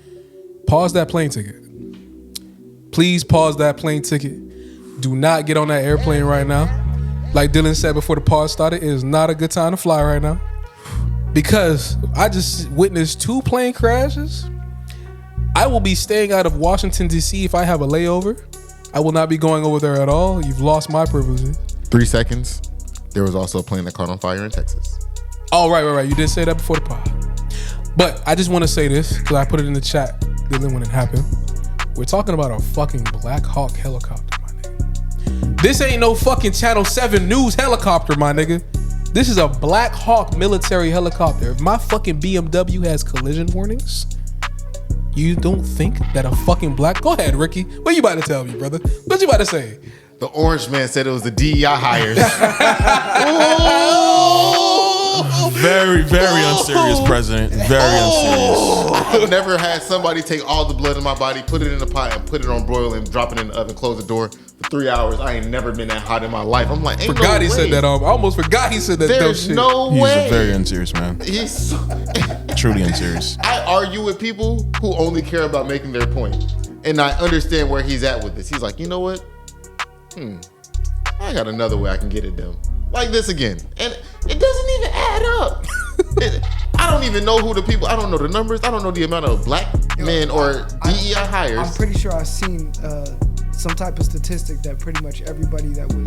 pause that plane ticket. Please pause that plane ticket. Do not get on that airplane right now. Like Dylan said before the pod started, it is not a good time to fly right now. Because I just witnessed 2 plane crashes. I will be staying out of Washington, D.C. if I have a layover. I will not be going over there at all. You've lost my privileges. 3 seconds. There was also a plane that caught on fire in Texas. Oh, right. You did say that before the pod. But I just want to say this, because I put it in the chat when it happened. We're talking about a fucking Black Hawk helicopter, my nigga. This ain't no fucking Channel 7 News helicopter, my nigga. This is a Black Hawk military helicopter. If my fucking BMW has collision warnings, you don't think that a fucking black... Go ahead, Ricky. What you about to tell me, brother? What you about to say? The orange man said it was the DEI hires. Very, very unserious president. Very unserious. I've never had somebody take all the blood in my body, put it in a pot, and put it on broil and drop it in the oven, close the door for 3 hours. I ain't never been that hot in my life. I'm like, forgot he said that. I almost forgot he said that. There's no way. He's a very unserious man. He's truly unserious. I argue with people who only care about making their point, and I understand where he's at with this. He's like, you know what? I got another way I can get it done. Like this again. And it doesn't even add up. I don't even know who the people. I don't know the numbers. I don't know the amount of black men or DEI hires. I'm pretty sure I've seen some type of statistic that pretty much everybody that was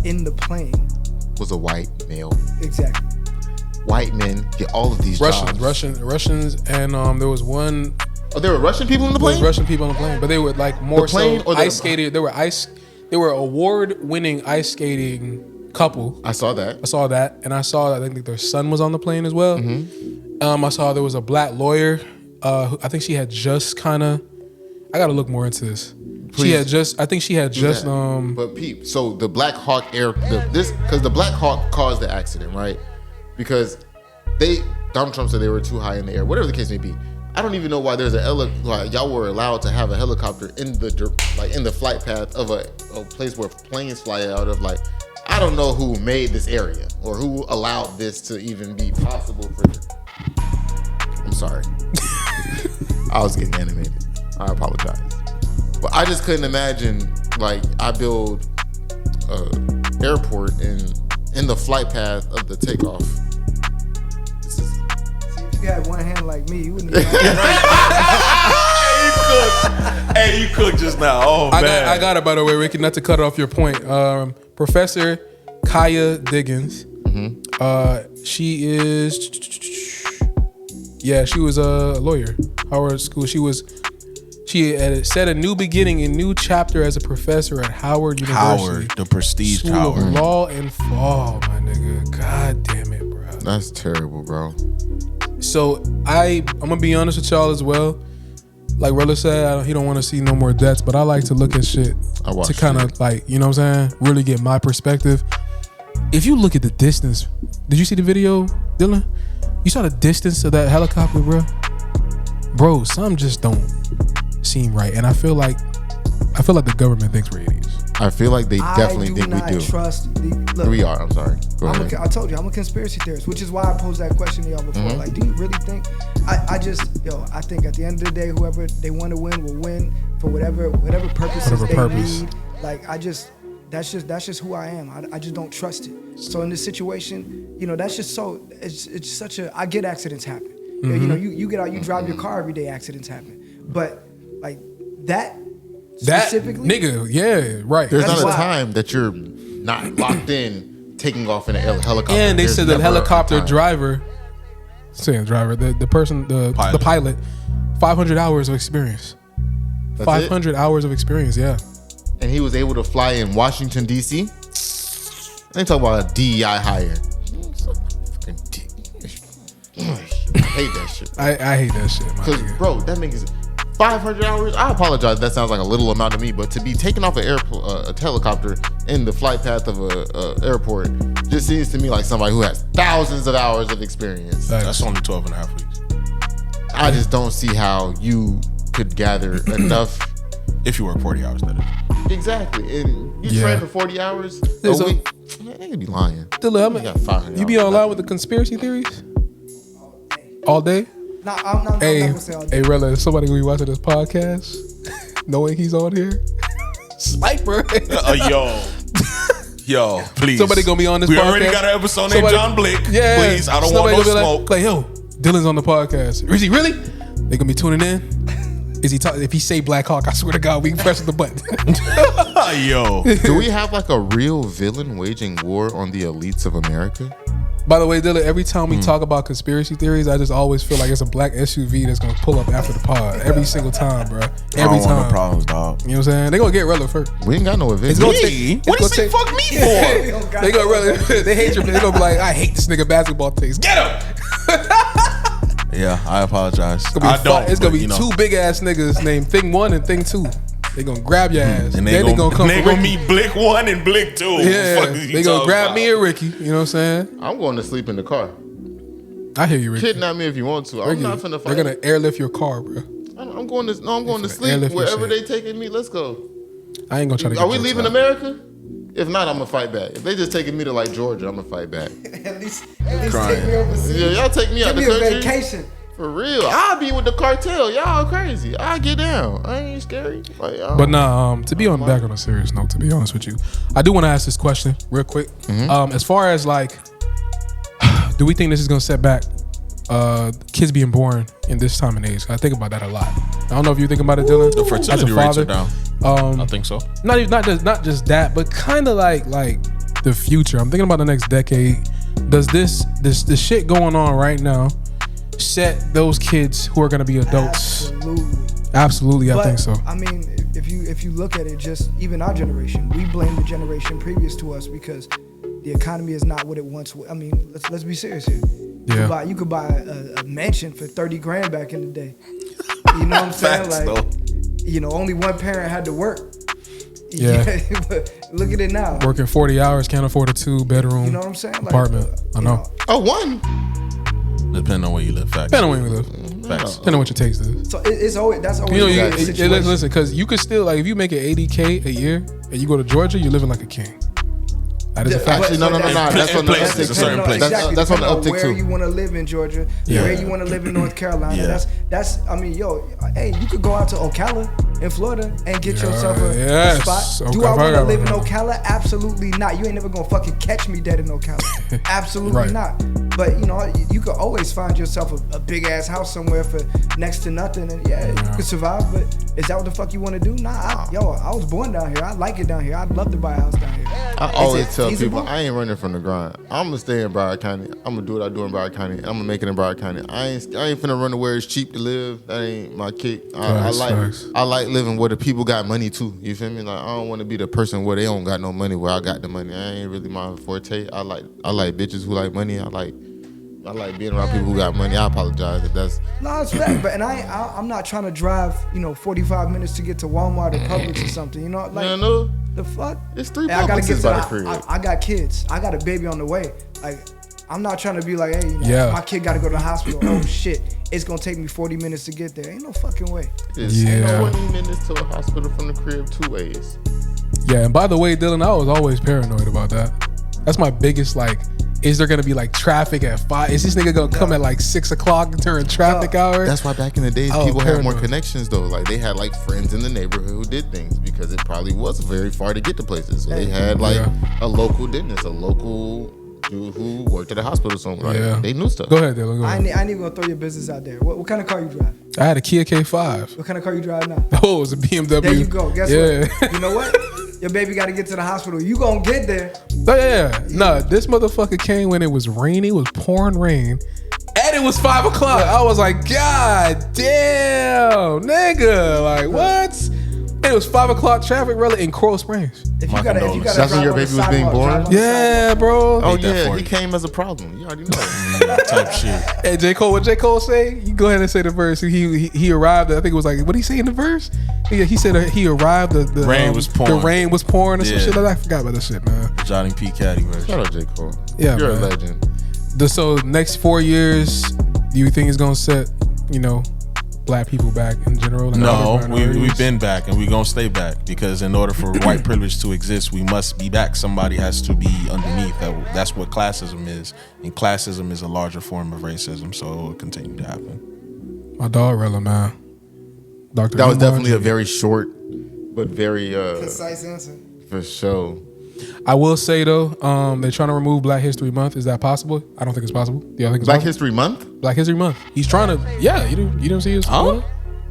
in the plane was a white male. Exactly. White men get all of these jobs. Russians, and there was one. Oh, there were Russian people in the plane. There was Russian people on the plane, but they were like more so ice skating. They were award-winning ice skating couple. I saw that, and I saw that I think their son was on the plane as well. I saw there was a black lawyer. I think she had just kind of. I got to look more into this. Please. I think she had just. But Pete, so the Black Hawk because the Black Hawk caused the accident, right? Because Donald Trump said they were too high in the air, whatever the case may be. I don't even know why there's y'all were allowed to have a helicopter in the flight path of a place where planes fly out of. Like, I don't know who made this area or who allowed this to even be possible for. I'm sorry, I was getting animated. I apologize, but I just couldn't imagine like I build an airport in the flight path of the takeoff. You had one hand like me, you wouldn't. Hey, you cooked just now. Oh man, I got it. By the way, Ricky, not to cut off your point. Professor Kaya Diggins. She is. Yeah, she was a lawyer. Howard School. She had set a new beginning, a new chapter as a professor at Howard University. Howard, the prestige School Howard. of Law and Fall, my nigga. God damn it, bro. That's terrible, bro. So I'm gonna be honest with y'all as well. Like Rilla said, he don't want to see no more deaths, but I like to look at shit to kind of like, you know what I'm saying, really get my perspective. If you look at the distance, did you see the video, Dylan? You saw the distance of that helicopter, bro. Some just don't seem right, and I feel like the government thinks we're idiots. I feel like they definitely think we do. We are. I'm sorry. Go ahead. I told you I'm a conspiracy theorist, which is why I posed that question to y'all before. Like, do you really think? I think at the end of the day, whoever they want to win will win for whatever purposes they need. Like, that's just who I am. I just don't trust it. So in this situation, that's just so it's such a. I get accidents happen. You get out, you drive your car every day. Accidents happen, but like that. Specifically, nigga, yeah, right. There's not a time that you're not locked in taking off in a helicopter. And they said the helicopter driver, the person, the pilot, 500 hours of experience. That's 500 hours of experience, yeah. And he was able to fly in Washington, D.C. They talk about a DEI hire. I hate that shit. I hate that shit, because bro, that makes 500 hours. I apologize. That sounds like a little amount to me, but to be taken off a helicopter in the flight path of a airport just seems to me like somebody who has thousands of hours of experience. That's only 12 and a half weeks. I just don't see how you could gather enough. If you work 40 hours, that is. Exactly. And you train for 40 hours a week. Man, they could be lying. You be online with the conspiracy theories? All day? No, I'm not gonna say all day. Hey, Rella, is somebody gonna be watching this podcast knowing he's on here? Sniper. Yo, please. Somebody gonna be on this podcast. We already got an episode named John Blick. Yeah. Please, I don't want no smoke. Like, yo, Dylan's on the podcast. Is he really? They gonna be tuning in? Is he talking? If he say Black Hawk, I swear to God, we can press the button. Yo. Do we have like a real villain waging war on the elites of America? By the way, Dylan, every time we talk about conspiracy theories, I just always feel like it's a black SUV that's gonna pull up after the pod every single time, bro. Every time. No problems, dog. You know what I'm saying? They gonna get Rella first. We ain't got no event. What do you say fuck me for? They gonna Rella. They hate you. They gonna be like, I hate this nigga basketball takes. Get him. Yeah, I apologize. It's gonna be two big ass niggas named Thing 1 and Thing 2. They gonna grab your ass. And they gonna meet Blick 1 and Blick 2. Yeah, they gonna grab me and Ricky. You know what I'm saying? I'm going to sleep in the car. I hear you, Ricky. Kidnap me if you want to. I'm not finna fight. They're gonna airlift your car, bro. I'm going to sleep wherever they taking me. Let's go. I ain't gonna try to. Are we leaving America? If not, I'm gonna fight back. If they just taking me to like Georgia, I'm gonna fight back. at least take me overseas. Yeah, y'all take me out the country. Give me a vacation. For real, I'll be with the cartel. Y'all crazy. I'll get down. I ain't scary. Like, but nah, to be back on a serious note, to be honest with you, I do want to ask this question real quick. As far as like, do we think this is gonna set back kids being born in this time and age. I think about that a lot. I don't know if you think about it, Dylan. The fertility rates are down. I think so. Not just that, but kind of like the future. I'm thinking about the next decade. Does this shit going on right now set those kids who are going to be adults? Absolutely, I think so. I mean, if you look at it, just even our generation, we blame the generation previous to us because the economy is not what it once was. I mean, let's be serious here. Yeah. You could buy a mansion for 30 grand back in the day. You know what I'm saying? Facts, like, only one parent had to work. Yeah. But look at it now. Working 40 hours, can't afford a 2-bedroom You know what I'm saying? Like, apartment. I know. Oh, one. Depending on where you live. Facts. Depending on where you live. Facts. Depending on what your taste is. So that's always the situation. Listen, because you could still, like, if you make it $80K a year and you go to Georgia, you're living like a king. That is a fact. Actually, no. That's on the places, a certain place. Exactly. That's on the uptick where too. you want to live in Georgia, where you want to live in North Carolina. Yeah. That's. I mean, hey, you could go out to Ocala in Florida and get yourself a spot. Do I want to live in Ocala? Absolutely not. You ain't never gonna fucking catch me dead in Ocala. Absolutely not. But you could always find yourself a big ass house somewhere for next to nothing, and you could survive. But is that what the fuck you want to do? Nah, I was born down here. I like it down here. I'd love to buy a house down here. I always tell people I ain't running from the grind. I'm gonna stay in Broward County. I'm gonna do what I do in Broward County. I'm gonna make it in Broward County. I ain't finna run to where it's cheap to live. That ain't my kick. I like living where the people got money too. You feel me? Like I don't want to be the person where they don't got no money where I got the money. I ain't really my forte. I like bitches who like money. I like being around people who got money. I apologize if that's no, it's fact. But I'm not trying to drive 45 minutes to get to Walmart or Publix or something. no. The fuck? It's 3 I gotta get to by the crib. I got kids. I got a baby on the way. Like, I'm not trying to be like, hey, my kid gotta go to the hospital. Oh shit, it's gonna take me 40 minutes to get there. Ain't no fucking way. It's 20 minutes to a hospital from the crib 2 ways. Yeah, and by the way, Dylan, I was always paranoid about that. That's my biggest, is there gonna be traffic at 5? Is this nigga gonna come at 6 o'clock during traffic hours? That's why back in the days people had more connections though. Like they had friends in the neighborhood who did things because it probably was very far to get to places. So they had a local dentist, a local dude who worked at a hospital somewhere. Yeah. They knew stuff. Go ahead, Dylan. Go ahead. I ain't even gonna throw your business out there. What kind of car you drive? I had a Kia K5. What kind of car you drive now? Oh, it was a BMW. There you go. Guess what? You know what? Your baby got to get to the hospital. You gonna get there. Oh, yeah. No, this motherfucker came when it was raining. It was pouring rain. And it was 5 o'clock. Yeah. I was like, God damn, nigga. What? And it was 5 o'clock traffic really in Coral Springs. If you gotta that's when your baby was being born? Yeah, bro. Oh, yeah. He came as a problem. You already know. Type shit. Hey, J. Cole, what J. Cole say? You go ahead and say the verse. He arrived. I think it was what did he say in the verse? He said he arrived. The rain was pouring. The rain was pouring and some shit. I forgot about that shit, man. Johnny P. Caddy verse. Shout out J. Cole. Yeah, you're man. a legend. So next 4 years, do you think it's gonna set black people back in general? No, we've been back and we're gonna stay back because in order for white privilege to exist, we must be back. Somebody has to be underneath. That's what classism is, and classism is a larger form of racism. So it will continue to happen. My dog, Rella, man. Dr. That was definitely a very short, but very concise answer. For sure. I will say though, they're trying to remove Black History Month. Is that possible? I don't think it's possible. Yeah, I think it's Black possible. History Month? Black History Month. He's trying to. Yeah, you didn't see his. Huh?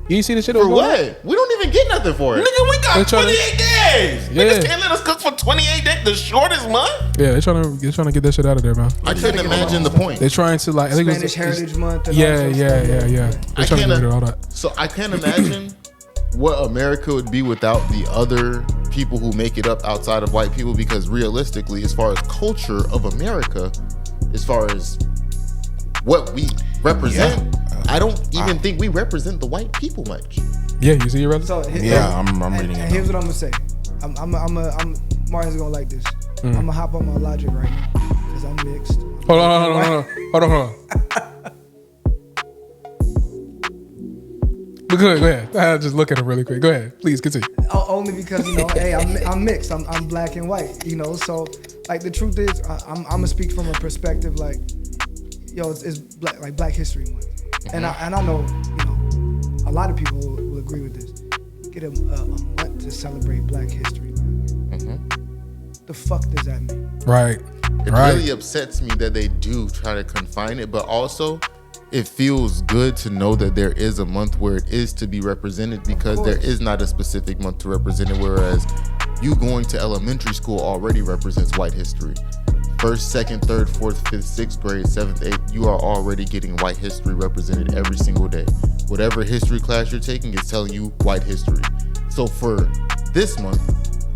You didn't see the shit. For what? We don't even get nothing for it. Nigga, we got 28 days. Yeah. Niggas can't let us cook for 28 days. The shortest month. Yeah, they're trying to get that shit out of there, man. I couldn't imagine the point. They're trying to I think Spanish Heritage Month. And yeah. They're trying to get rid of all that. So I can't imagine what America would be without the other people who make it up outside of white people, because realistically, as far as culture of America, as far as what we represent, I don't even think we represent the white people much. Yeah, you see your brother? I'm reading it. Here's what I'm gonna say. Martin's gonna like this. I'm gonna hop on my logic right now because I'm mixed. Hold on. Go ahead. I just look at him really quick. Go ahead, please continue. Only because hey, I'm mixed. I'm black and white. So the truth is, I'm gonna speak from a perspective it's Black History Month, and I know a lot of people will agree with this. Get a month to celebrate Black History Month. The fuck does that mean? Right. It really upsets me that they do try to confine it, but also it feels good to know that there is a month where it is to be represented, because there is not a specific month to represent it. Whereas you going to elementary school already represents white history. First, second, third, fourth, fifth, sixth grade, seventh, eighth, you are already getting white history represented every single day. Whatever history class you're taking is telling you white history. So for this month,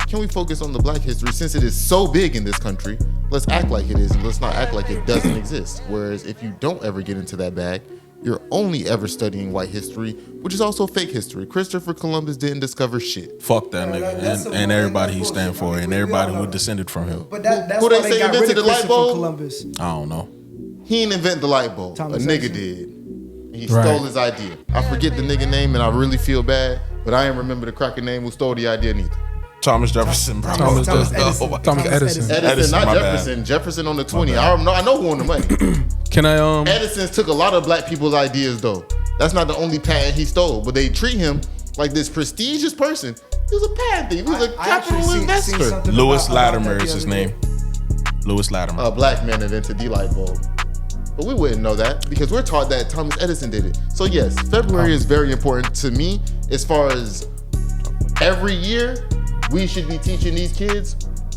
can we focus on the black history? Since it is so big in this country, let's act like it is, and let's not act like it doesn't exist. Whereas if you don't ever get into that bag, you're only ever studying white history, which is also fake history. Christopher Columbus didn't discover shit. Fuck that nigga and everybody he stand for and everybody who descended from him. But that's Who why they they say got rid invented of the light Christopher bulb? Columbus. I don't know. He didn't invent the light bulb. Thomas A nigga Edison. did. And he Right. stole his idea. I forget the nigga name and I really feel bad, but I ain't remember the cracker name who stole the idea neither. Thomas Jefferson, bro. Thomas Edison. Edison. Thomas Edison. Edison, not my bad. Jefferson. Jefferson on the 20. I know who on the money. Can I Edison took a lot of black people's ideas though. That's not the only patent he stole, but they treat him like this prestigious person. He was a patent thief. He was a capital investor. Lewis Latimer is his name. Lewis Latimer. A black man invented the light bulb. But we wouldn't know that because we're taught that Thomas Edison did it. So yes, February is very important to me as far as every year we should be teaching these kids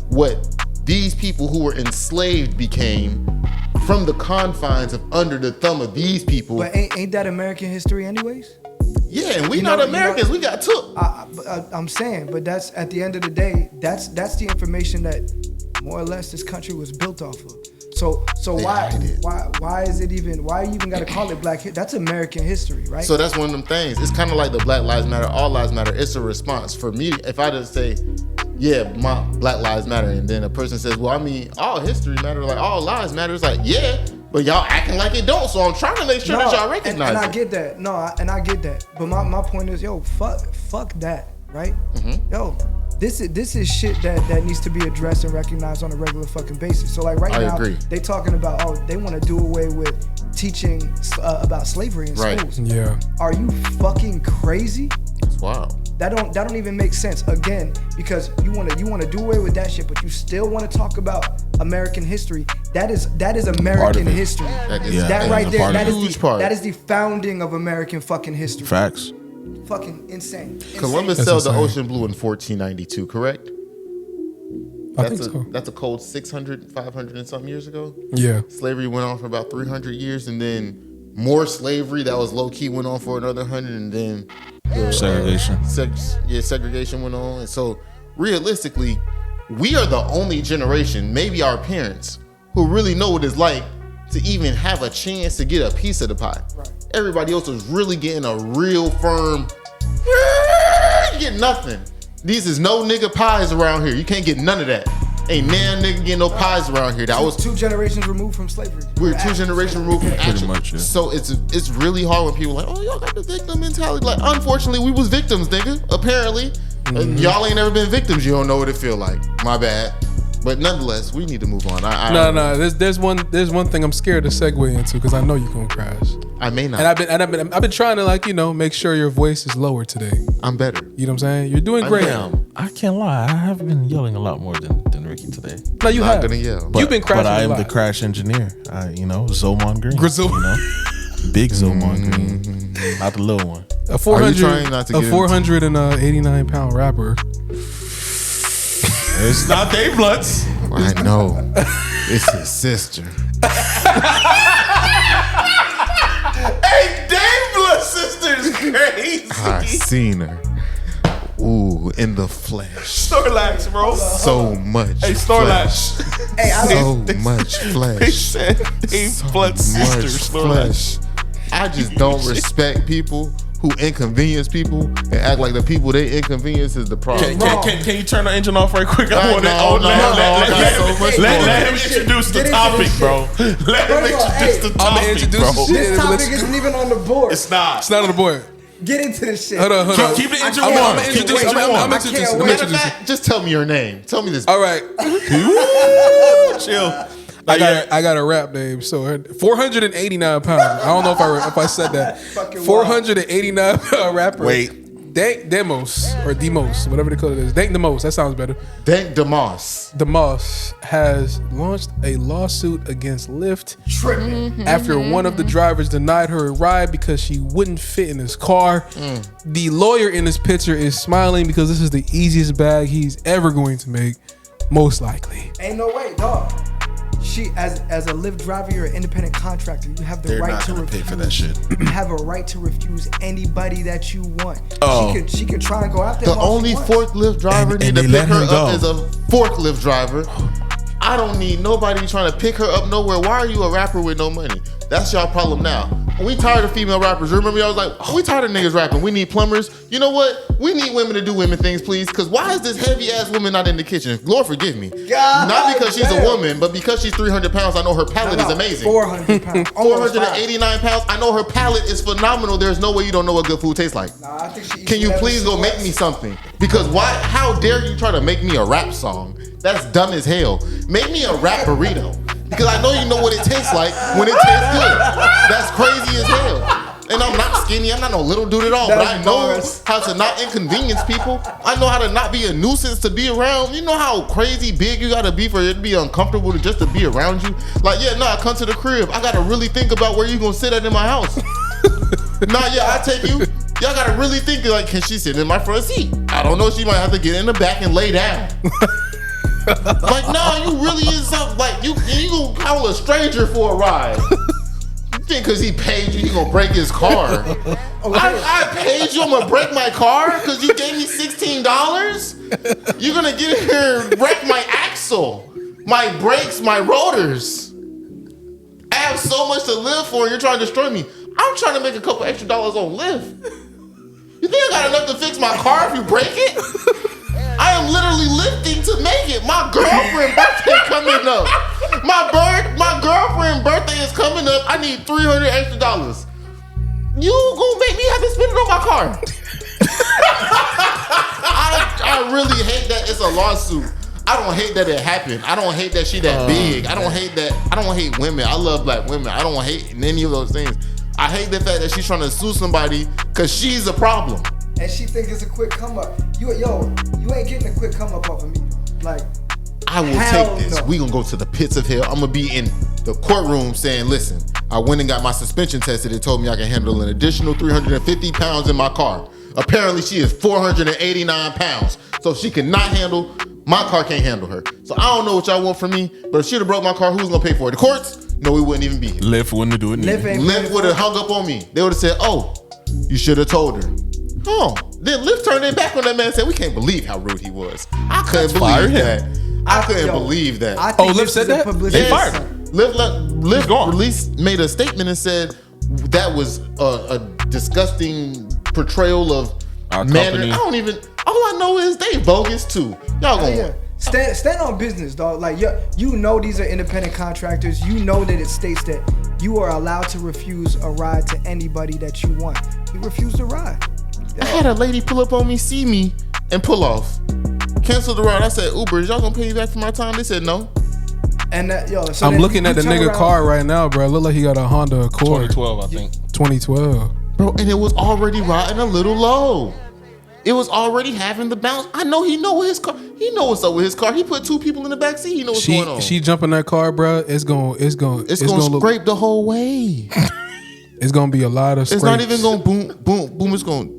what these people who were enslaved became from the confines of under the thumb of these people. But ain't that American history anyways? Yeah, and we You not know- Americans. you know- We got took. I'm saying, but that's at the end of the day, that's the information that more or less this country was built off of. So They why hide it. why is it even, why you even got to call it black? That's American history, right? So that's one of them things. It's kind of like the Black Lives Matter, All Lives Matter. It's a response. For me, if I just say, yeah, my Black Lives Matter, and then a person says, well, I mean, all history matter, like all lives matter. It's like, yeah, but y'all acting like it don't. So I'm trying to make sure that y'all recognize and I it. get that. No, and I get that. But my point is, yo, fuck that, right? Mm-hmm. Yo, this is shit that needs to be addressed and recognized on a regular fucking basis. So like right I now, agree. they talking about, they want to do away with teaching about slavery in Right. schools. Yeah. Are you fucking crazy? Wow. That don't even make sense. Again, because you wanna do away with that shit, but you still want to talk about American history. That is American it. history. That is- Yeah, that that right is a there, part of that it. is Huge the part. that is the founding of American fucking history. Facts. Fucking insane. Columbus That's sailed the insane. ocean blue in 1492, correct? I think so. That's a cold 600, 500 and something years ago. Yeah. Slavery went on for about 300 years, and then more slavery that was low key went on for another 100, and then the, Segregation. segregation went on. And so realistically, we are the only generation, maybe our parents, who really know what it's like to even have a chance to get a piece of the pie. Right. Everybody else was really getting a real firm, you get nothing. These is no nigga pies around here. You can't get none of that. Ain't nan nigga getting no pies around here. That was Two generations removed from slavery. we're two generations removed from action. much, yeah. So it's really hard when people are like, oh, y'all got the victim mentality. Like, unfortunately, we was victims, nigga. Apparently, y'all ain't never been victims. You don't know what it feel like. My bad. But nonetheless, we need to move on. No. There's one thing I'm scared to segue into because I know you're gonna crash. I may not. And I've been trying to make sure your voice is lower today. I'm better. You know what I'm saying? You're doing great. I can't lie. I have been yelling a lot more than Ricky today. No, you Not have. gonna yell. You've been crashing But I a am lot. the crash engineer. Zomon Green. Grizzle. You know? Big Zomon Green. Not the little one. A 400, trying not to get into- 489-pound rapper. It's not Dave Bloods. I know. It's his sister. Hey, Dave Blood's sister is crazy. I seen her. Ooh, in the flesh. Snorlax, bro. So much. Hey, flesh. Snorlax. Hey, I So don't, much They flesh. said Dave Blood's Much sister, Snorlax. flesh. I just don't respect people who inconvenience people and act like the people they inconvenience is the problem. Can you turn the engine off right quick? No, no, I got so much let more. him introduce the Get into topic, this bro. Let him First of all, introduce hey, the I'ma topic, introduce bro. the shit. this Let's- topic isn't even on the board. It's not. It's not on the board. Get into this shit. Hold on. Keep the engine I'm warm. gonna Keep the introduce. engine I'm warm. gonna I introduce. can't I'm gonna wait. Matter of introduce. fact, just tell me your name. Tell me this. All right. Chill. I got a rap name. So 489 pounds. I don't know if I said that. Fucking 489 pound rapper. Wait. Dank Demos or Demos, whatever they call it is. Dank Demos. That sounds better. Dank Demos. Demos has launched a lawsuit against Lyft after one of the drivers denied her a ride because she wouldn't fit in his car. The lawyer in this picture is smiling because this is the easiest bag he's ever going to make, most likely. Ain't no way, dog. She, as a Lyft driver, you're an independent contractor. You have the right to refuse. Pay for that shit. You have a right to refuse anybody that you want. Oh. She could try and go out there. The only forklift driver need to pick her up is a forklift driver. I don't need nobody trying to pick her up nowhere. Why are you a rapper with no money? That's y'all problem now. We tired of female rappers. Remember, I was like, we tired of niggas rapping. We need plumbers. You know what? We need women to do women things, please. Because why is this heavy ass woman not in the kitchen? Lord forgive me. God not because she's damn. a woman, but because she's 300 pounds. I know her palate is amazing. 400 pounds. 489 pounds. I know her palate is phenomenal. There's no way you don't know what good food tastes like. Nah, I think she Can you please go make me something? Because why? How dare you try to make me a rap song? That's dumb as hell. Make me a rap burrito. Because I know you know what it tastes like when it tastes good. That's crazy as hell. And I'm not skinny. I'm not no little dude at all. But I know how to not inconvenience people. I know how to not be a nuisance to be around. You know how crazy big you gotta be for it to be uncomfortable just to be around you? Like, yeah, nah, come to the crib. I gotta really think about where you gonna sit at in my house. Nah, yeah, I take you. Y'all gotta really think, like, can she sit in my front seat? I don't know. She might have to get in the back and lay down. Like, nah, you really is something. Like, you gonna call a stranger for a ride. You think because he paid you, he gonna break his car? I paid you, I'm gonna break my car because you gave me $16? You're gonna get in here and wreck my axle, my brakes, my rotors. I have so much to live for and you're trying to destroy me. I'm trying to make a couple extra dollars on Lyft. You think I got enough to fix my car if you break it? I am literally lifting to make it. My girlfriend's birthday coming up. My girlfriend's birthday is coming up. I need $300 extra. You gonna make me have to spend it on my car? I really hate that it's a lawsuit. I don't hate that it happened. I don't hate that she that big. I don't hate that. I don't hate women. I love black women. I don't hate any of those things. I hate the fact that she's trying to sue somebody because she's a problem. And she think it's a quick come up. You ain't getting a quick come up off of me. Like, I will take this. No. We gonna go to the pits of hell. I'm gonna be in the courtroom saying, listen, I went and got my suspension tested. It told me I can handle an additional 350 pounds in my car. Apparently she is 489 pounds. So she cannot handle, my car can't handle her. So I don't know what y'all want from me, but if she'd have broke my car, who's gonna pay for it? The courts? No, we wouldn't even be here. Lyft wouldn't do it. Lyft would have hung up on me. They would have said, oh, you should have told her. Oh, then Lyft turned their back on that man and said, we can't believe how rude he was. I couldn't believe that. I couldn't believe that. Lyft said that? They fired him. Lyft made a statement and said that was a disgusting portrayal of our manner. company. All I know is they bogus too. Y'all gonna stand on business, dog. Like, you know these are independent contractors. You know that it states that you are allowed to refuse a ride to anybody that you want. You refused a ride. I had a lady pull up on me, see me, and pull off. Cancel the ride. I said, Uber, is y'all gonna pay me back for my time? They said no. And so I'm looking at the nigga car right now, bro. It look like he got a Honda Accord. 2012, I think. 2012. Bro, and it was already riding a little low. It was already having the bounce. I know he know his car. He know what's up with his car. He put 2 people in the back seat. He know what's going on. She jump in that car, bro. It's gonna scrape the whole way. It's gonna be a lot of scrapes. It's not even gonna boom, boom, boom. It's gonna.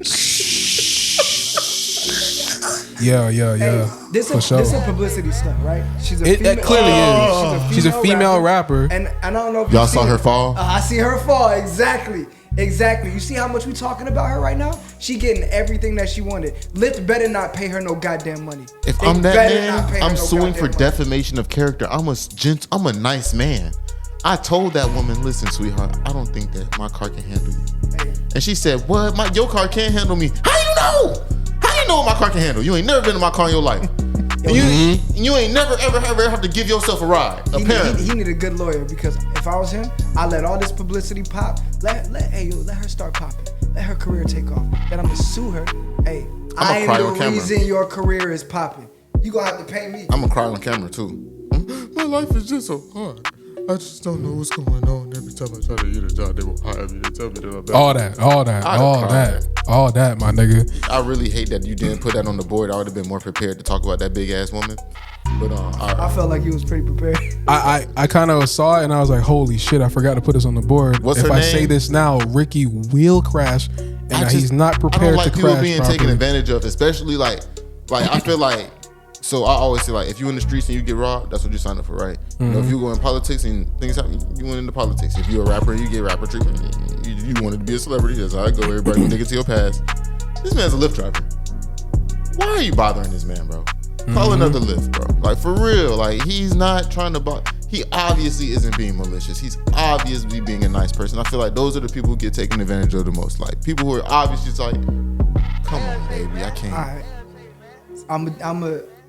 Yeah. Hey, this is a publicity stunt, right? She's a female. It clearly is. She's a female rapper. And I don't know if y'all saw her fall. I see her fall. Exactly. You see how much we talking about her right now? She getting everything that she wanted. Lyft better not pay her no goddamn money. If I'm that man, I'm suing for defamation of character. I'm a nice man. I told that woman, listen, sweetheart, I don't think that my car can handle you. Hey. And she said, what? Your car can't handle me. How you know? How you know what my car can handle? You ain't never been in my car in your life. You ain't never ever have to give yourself a ride. Apparently. He need a good lawyer, because if I was him, I let all this publicity pop. Let her start popping. Let her career take off. Then I'm gonna sue her. Hey, I am the reason your career is popping. You gonna have to pay me. I'm gonna cry on camera too. My life is just so hard. I just don't know what's going on. Every time I try to get a job, they won't hire me. They tell me that I'm bad. All that, my nigga. I really hate that you didn't put that on the board. I would have been more prepared to talk about that big ass woman. But I felt like you was pretty prepared. I kind of saw it and I was like, holy shit, I forgot to put this on the board. What's if her I name? say this now, Ricky will crash, and he's not prepared I don't like to people crash being properly. taken advantage of, especially like I feel like. So I always say, like, if you in the streets and you get robbed, that's what you signed up for, right? You know, if you go in politics and things happen, you went into politics. If you're a rapper and you get rapper treatment, you wanted to be a celebrity. That's how I go. Everybody nigga to your past. This man's a Lyft driver. Why are you bothering this man, bro? Call another Lyft, bro. Like, for real. Like, he's not trying to he obviously isn't being malicious. He's obviously being a nice person. I feel like those are the people who get taken advantage of the most. Like, people who are obviously just like, come on, baby, I can't. All right.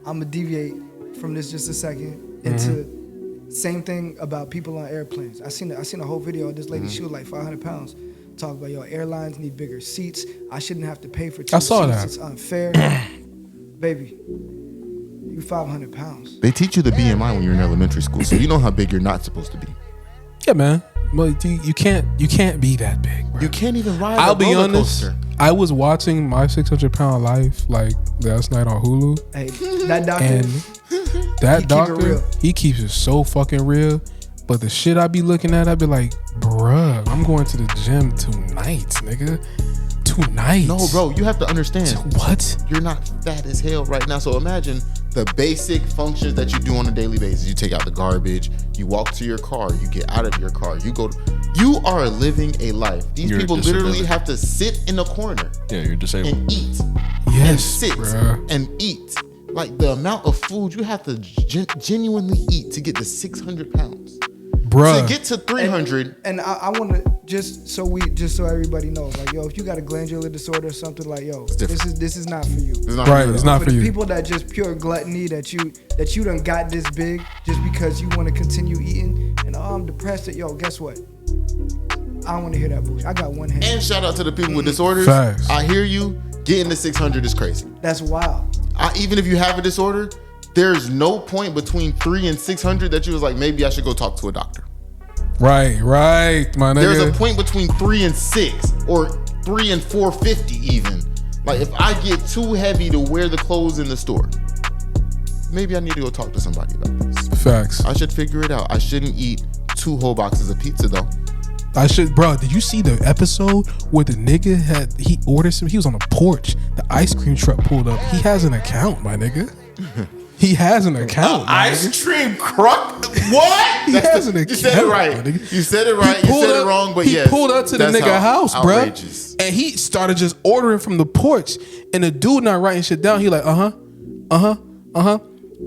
I'm gonna deviate from this just a second into same thing about people on airplanes. I seen a whole video of this lady. She was like 500 pounds. Talk about airlines need bigger seats. I shouldn't have to pay for 2 I saw seats. that. It's unfair. Baby, you 500 pounds. They teach you the BMI when you're in elementary school, so you know how big you're not supposed to be. Yeah, man. Well, you can't be that big, bro. You can't even ride I'll a be roller honest. coaster. I was watching My 600 Pound Life like last night on Hulu. Hey, that doctor. And that He keep it doctor, real. he keeps it so fucking real. But the shit I be looking at, I be like, bruh, I'm going to the gym tonight, nigga. Tonight. No, bro, you have to understand. What? You're not fat as hell right now. So imagine the basic functions that you do on a daily basis. You take out the garbage, you walk to your car, you get out of your car, you are living a life. These You're a people literally disability. have to sit in a corner Yeah, you're disabled. and eat. Yes, And sit bruh. and eat. Like the amount of food you have to genuinely eat to get to 600 pounds. Bruh. To get to 300. And I want to just so everybody knows, like, if you got a glandular disorder or something, like, this is not for you. It's not Right, good it's at all. not for the you. people that just pure gluttony that you done got this big just because you want to continue eating and I'm depressed that guess what? I don't want to hear that bullshit. I got one hand. And shout out to the people with disorders. Facts. I hear you. Getting to 600 is crazy. That's wild. Even if you have a disorder, there's no point between 3 and 600 that you was like, maybe I should go talk to a doctor. Right, my nigga. There's a point between 3 and 6 or 3 and 450 even. Like, if I get too heavy to wear the clothes in the store, maybe I need to go talk to somebody about this. Facts. I should figure it out. I shouldn't eat 2 whole boxes of pizza though. Bro, did you see the episode where the nigga he ordered he was on a porch, the ice cream truck pulled up. He has an account, my nigga. He has an account. my nigga. Ice cream crook? What? He has an account. You said it my right. nigga. You said it right. He You pulled said up- it wrong, but he yes. pulled up to the that's nigga how house, bro, outrageous. and he started just ordering from the porch. And the dude not writing shit down. He like,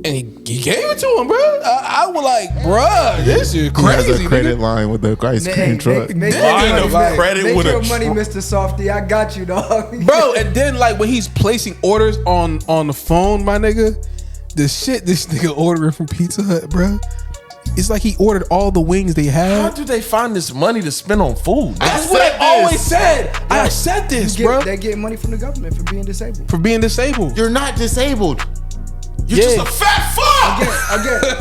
and he gave it to him, bro. I was like, bruh, this is He has crazy. a credit nigga. line with the ice cream truck. Make Line your of money, credit make with your a money, truck. Mr. Softy. I got you, dog. Bro, and then like when he's placing orders on the phone, my nigga, the shit this nigga ordering from Pizza Hut, bro. It's like he ordered all the wings they How had. do they find this money to spend on food? That's what I always said. I said this, bro. They're getting money from the government for being disabled. For being disabled. You're not disabled. You're just a fat fuck. Again,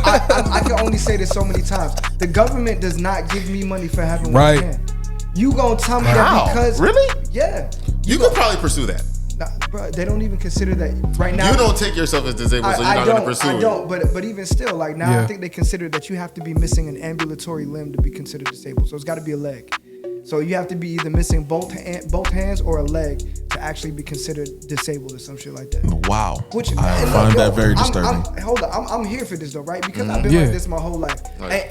I can only say this so many times. The government does not give me money for having Right. one hand. You gonna tell me Wow. that because Really? Yeah. You could probably pursue that. Nah, bro, they don't even consider that right now. You don't take yourself as disabled, so you're not going to pursue I it. don't, but even still, like now, Yeah. I think they consider that you have to be missing an ambulatory limb to be considered disabled. So it's got to be a leg. So you have to be either missing both hands or a leg to actually be considered disabled or some shit like that. Wow. Which I and find look, that very disturbing. Hold on, I'm here for this though, right? Because I've been Yeah. like this my whole life. Right.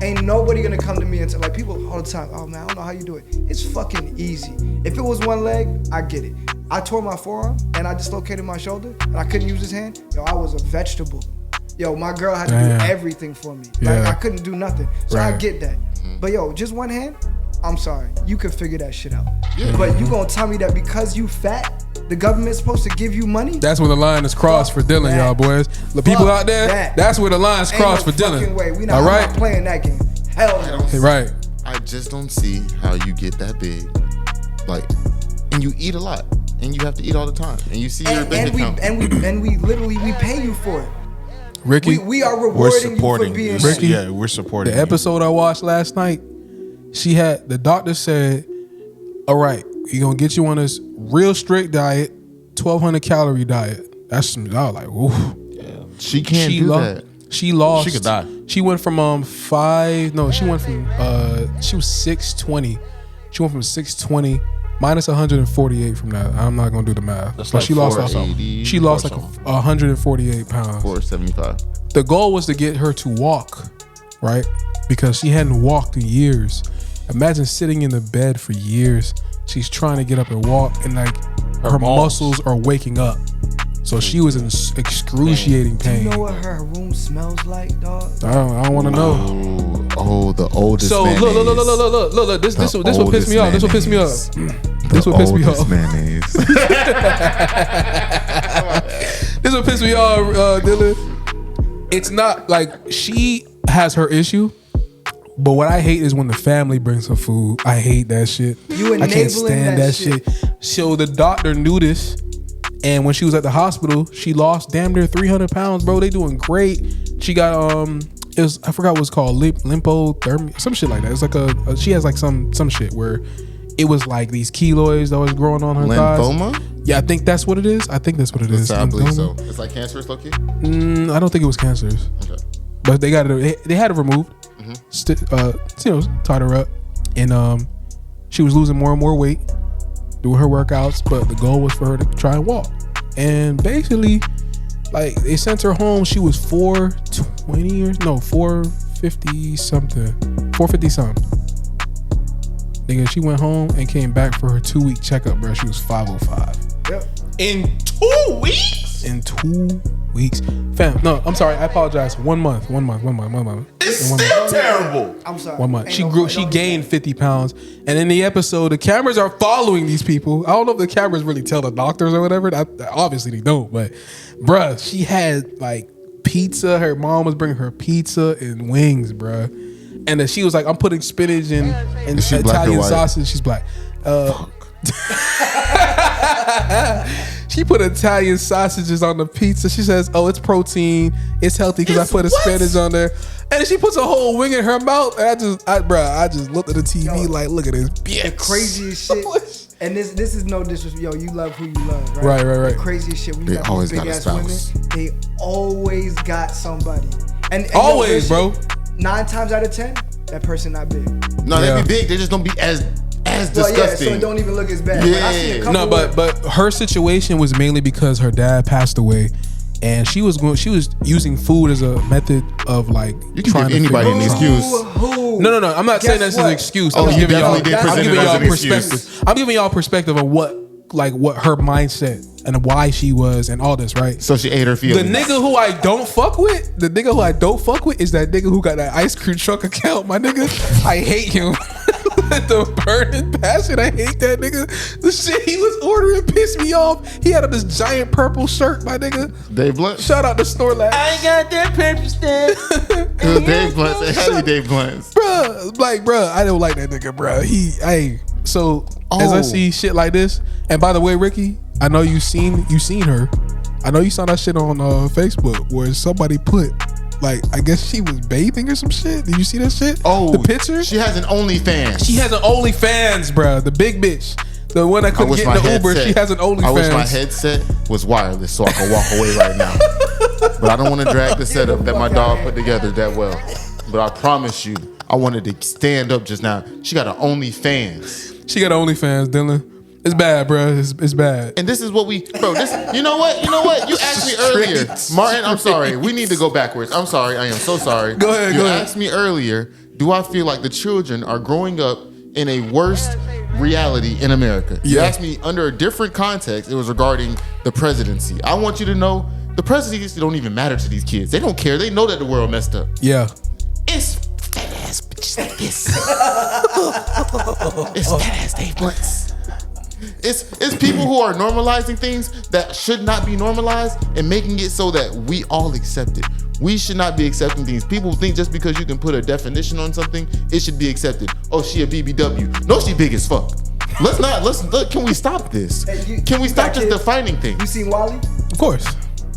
Ain't nobody gonna come to me and tell, like, people all the time, oh man, I don't know how you do it. It's fucking easy. If it was one leg, I get it. I tore my forearm and I dislocated my shoulder and I couldn't use his hand. Yo, I was a vegetable. Yo, my girl had to Damn. do everything for me. Like, Yeah. I couldn't do nothing. So I Right. get that. But yo, just one hand, I'm sorry. You can figure that shit out. But you gonna tell me that because you fat, the government's supposed to give you money? That's where the line is crossed for Dylan, that. y'all boys. The people out there, that. that's where the line's Ain't crossed no for Dylan. fucking way. I'm All right? not playing that game. Hell no. Hey, right. I just don't see how you get that big. Like, and you eat a lot. And you have to eat all the time. And you see your bank account. And we literally we pay you for it. Ricky, we are We're rewarding you supporting. for being Ricky, Yeah, we're supporting. the episode I watched last night, the doctor said, all right, you're going to get you on this real strict diet, 1,200 calorie diet. I was like, ooh. She can't do that. She lost. She could die. She went from she was 620. She went from 620 minus 148 from that. I'm not gonna do the math. That's but like she lost 480, she lost like 4something. 148 pounds. 475. The goal was to get her to walk, right? Because she hadn't walked in years. Imagine sitting in the bed for years. She's trying to get up and walk, and like her muscles are waking up. So she was in excruciating Do you pain. know what her room smells like, dog? I don't want to know. Oh, the oldest. So mayonnaise. look. This will piss me off. This will piss me off. This will piss me off. Mayonnaise. This will piss me off, Dylan. It's not like she has her issue, but what I hate is when the family brings her food. I hate that shit. You I can't enabling stand that shit. So the doctor knew this, and when she was at the hospital, she lost damn near 300 pounds, bro. They doing great. She got I forgot what it's called, lymphotherapy, some shit like that. It's like she has like some shit where it was like these keloids that was growing on her thighs. Lymphoma? Yeah, I think that's what it is. I think that's what it is. I believe so. Lymphoma. It's like cancerous, low-key? I don't think it was cancerous, Okay. but they got it. They had it removed. Tied her up, and she was losing more and more weight, doing her workouts. But the goal was for her to try and walk. And basically, like they sent her home. She was 450 something. Nigga, she went home and came back for her 2-week checkup, bro. She was 505. Yep. In 2 weeks. In 2 weeks, fam. No, I'm sorry. I apologize. 1 month. It's still terrible. I'm sorry. 1 month. Ain't She no grew. point. She Don't do gained that. 50 pounds. And in the episode, the cameras are following these people. I don't know if the cameras really tell the doctors or whatever. Obviously they don't. But bruh, she had like pizza. Her mom was bringing her pizza and wings, bruh. And then she was like, "I'm putting spinach and Is she black or Italian white? sausage." She's black. She put Italian sausages on the pizza. She says, "Oh, it's protein. It's healthy because I put a spinach on there." And she puts a whole wing in her mouth. And I just looked at the TV like, "Look at this bitch." The craziest shit. And this is no disrespect. Yo, you love who you love, right? Right. The craziest shit. When They you got always these big got a ass women, spouse. they always got somebody. And Always, yo, real bro. shit, 9 times out of 10, that person not big. No, Yeah. they be big. They just don't be as Well, yeah, disgusting. so it don't even look as bad. Yeah. But I see a couple No, but her situation was mainly because her dad passed away, and she was using food as a method of like You can trying give to anybody figure an it out. excuse. Who? No. I'm not saying Guess that's an what? excuse. Oh, I'm you giving y'all. definitely did I'm present giving it as y'all an excuse. perspective. I'm giving y'all perspective of what her mindset and why she was and all this, right? So she ate her The feelings. nigga who I don't fuck with is that nigga who got that ice cream truck account. My nigga, I hate him. The burning passion, I hate that nigga. The shit he was ordering pissed me off. He had on this giant purple shirt, my nigga. Dave Blunt. Shout out to Snorlax. I ain't got that paper stamp. It was Dave Blunt. It had to be Dave Blunt. Bruh, I don't like that nigga, bruh. As I see shit like this, and by the way, Ricky, I know you seen her. I know you saw that shit on Facebook where somebody put, like, I guess she was bathing or some shit. Did you see that shit? Oh, the picture. She has an OnlyFans. She has an OnlyFans, bruh. The big bitch, the one that I couldn't wish get my in the Uber. headset- She has an OnlyFans. I wish my headset was wireless so I could walk away right now. But I don't want to drag the setup that my dog put together that well. But I promise you, I wanted to stand up just now. She got an OnlyFans. She got OnlyFans, Dylan. It's bad, bruh. It's bad. And this is what you know what? You asked me earlier. Martin, I'm sorry. We need to go backwards. I'm sorry. I am so sorry. Go ahead, You go ahead. asked me earlier, do I feel like the children are growing up in a worse reality in America? You Yeah. asked me under a different context. It was regarding the presidency. I want you to know the presidency don't even matter to these kids. They don't care. They know that the world messed up. Yeah. It's fat ass bitches like this. It's fat ass Dave Blunts. It's people who are normalizing things that should not be normalized and making it so that we all accept it. We should not be accepting things. People think just because you can put a definition on something, it should be accepted. Oh, she a BBW. No, she big as fuck. Can we stop this? Hey, Can we you stop got just kids? defining You things? seen Wally? Of course.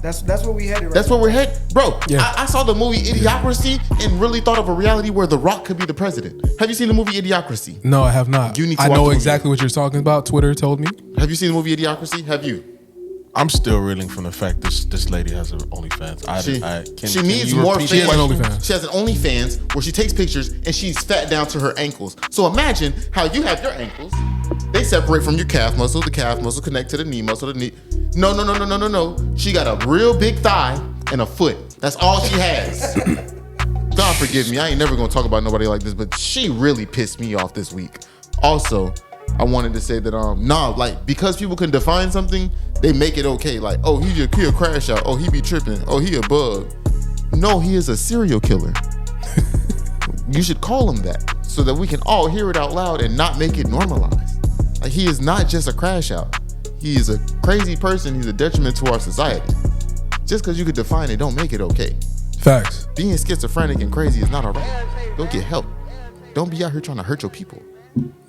That's where we headed. Right That's where we're headed, bro. Yeah. I saw the movie Idiocracy and really thought of a reality where The Rock could be the president. Have you seen the movie Idiocracy? No, I have not. You need to I watch know the movie. exactly what you're talking about. Twitter told me. Have you seen the movie Idiocracy? Have you? I'm still reeling from the fact this lady has an OnlyFans. She needs more fans. She has an OnlyFans. She has an OnlyFans where she takes pictures and she's fat down to her ankles. So imagine how you have your ankles. They separate from your calf muscle. The calf muscle connect to the knee muscle. The knee. No. She got a real big thigh and a foot. That's all she has. God forgive me. I ain't never gonna talk about nobody like this, but she really pissed me off this week. Also, I wanted to say that because people can define something, they make it okay. Like, oh, he a crash out. Oh, he be tripping. Oh, he a bug. No, he is a serial killer. You should call him that so that we can all hear it out loud and not make it normalized. Like, he is not just a crash out. He is a crazy person. He's a detriment to our society. Just because you could define it, don't make it okay. Facts. Being schizophrenic and crazy is not all right. Go get help. Don't be out here trying to hurt your people.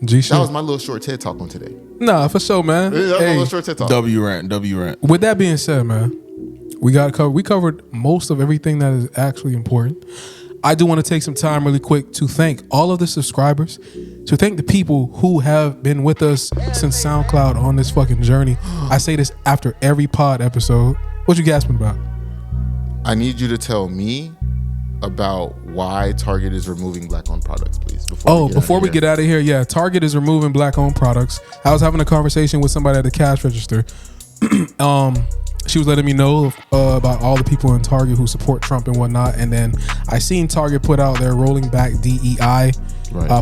G shit. That was my little short TED talk on today. Nah, for sure, man. That was my Hey, little short TED talk. W rant. with that being said, man, we covered most of everything that is actually important. I do want to take some time really quick to thank all of the subscribers, to thank the people who have been with us since SoundCloud on this fucking journey. I say this after every pod episode. What you gasping about? I need you to tell me about why Target is removing black-owned products, please. Before we get out of here, yeah, Target is removing black-owned products. I was having a conversation with somebody at the cash register. She was letting me know about all the people in Target who support Trump and whatnot, and then I seen Target put out their rolling back DEI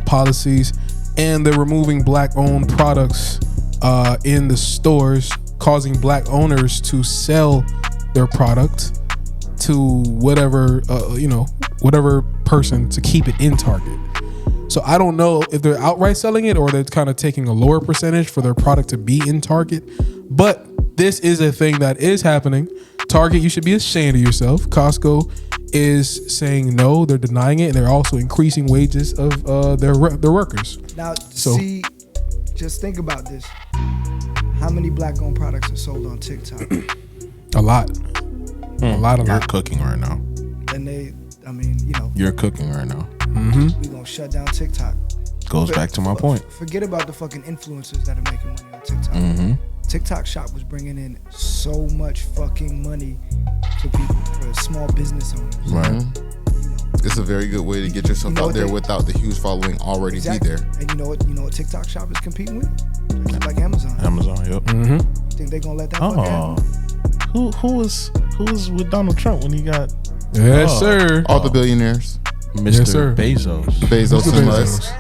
policies, and they're removing black-owned products in the stores, causing black owners to sell their product to whatever person to keep it in Target. So I don't know if they're outright selling it or they're kind of taking a lower percentage for their product to be in Target, but this is a thing that is happening. Target, you should be ashamed of yourself. Costco is saying no, they're denying it, and they're also increasing wages of their workers. Now, see, just think about this. How many black-owned products are sold on TikTok? A lot. A lot. You're cooking right now. And You're cooking right now. Mm-hmm. we gonna shut down TikTok. Goes back to my point. Forget about the fucking influencers that are making money on TikTok. Mm-hmm. TikTok Shop was bringing in so much fucking money for people, for small business owners. Right. It's a very good way to get yourself out there without the huge following already be there. And you know what TikTok Shop is competing with? Like Amazon. Yep. Mm-hmm. Think they gonna let that fucking happen? Who was with Donald Trump when he got Yes, sir. All the billionaires. Mr. Yes, sir. Bezos? Bezos and Musk.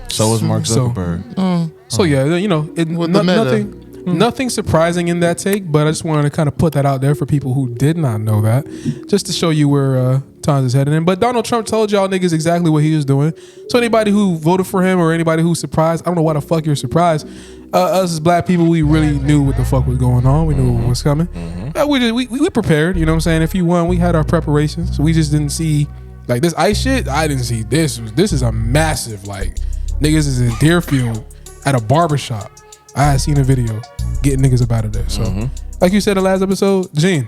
So was Mark So- Zuckerberg. So yeah, With the meta. nothing surprising in that take, but I just wanted to kind of put that out there for people who did not know that, just to show you where times is headed in. But Donald Trump told y'all niggas exactly what he was doing. So anybody who voted for him or anybody who's surprised, I don't know why the fuck you're surprised. Us as black people, we really knew what the fuck was going on. We knew what was coming. We prepared. You know what I'm saying? If you won, we had our preparations. So we just didn't see like this ICE shit. I didn't see this. This is a massive like niggas is in Deerfield at a barbershop. I had seen a video getting niggas up out of there. So like you said in the last episode, Gene,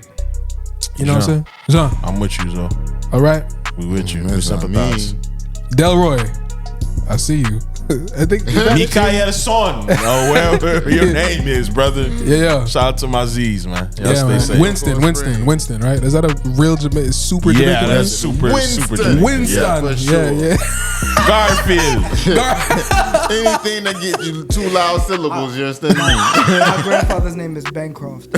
you know what I'm saying? John. I'm with you, Zo. All right. We with you. We That's what I sympathize. mean. Delroy, I see you. I think Mikael Son. Oh, whatever your name is, brother. Yeah. Shout out to my Z's, man. Y'all Yeah, stay man. safe. Winston, right? Is that a real super Yeah, Jamaican that's super Winston. Jamaican. Winston. Yeah. for sure. Yeah. Garfield. Anything that gets you 2 loud syllables, you understand me? My grandfather's name is Bancroft.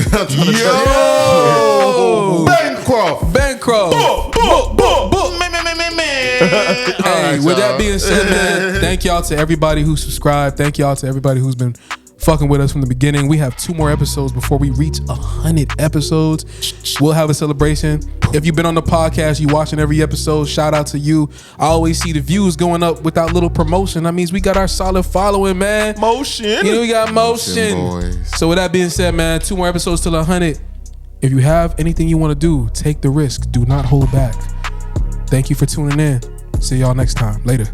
Yo! Bancroft. Bancroft. Hey, with that being said, man, thank y'all to everybody who subscribed. Thank y'all to everybody who's been fucking with us from the beginning. We have 2 more episodes before we reach 100 episodes. We'll have a celebration. If you've been on the podcast, you watching every episode, shout out to you. I always see the views going up without little promotion. That means we got our solid following, man. Motion. We got motion. boys. So with that being said, man, 2 more episodes till 100. If you have anything you want to do, take the risk. Do not hold back. Thank you for tuning in. See y'all next time. Later.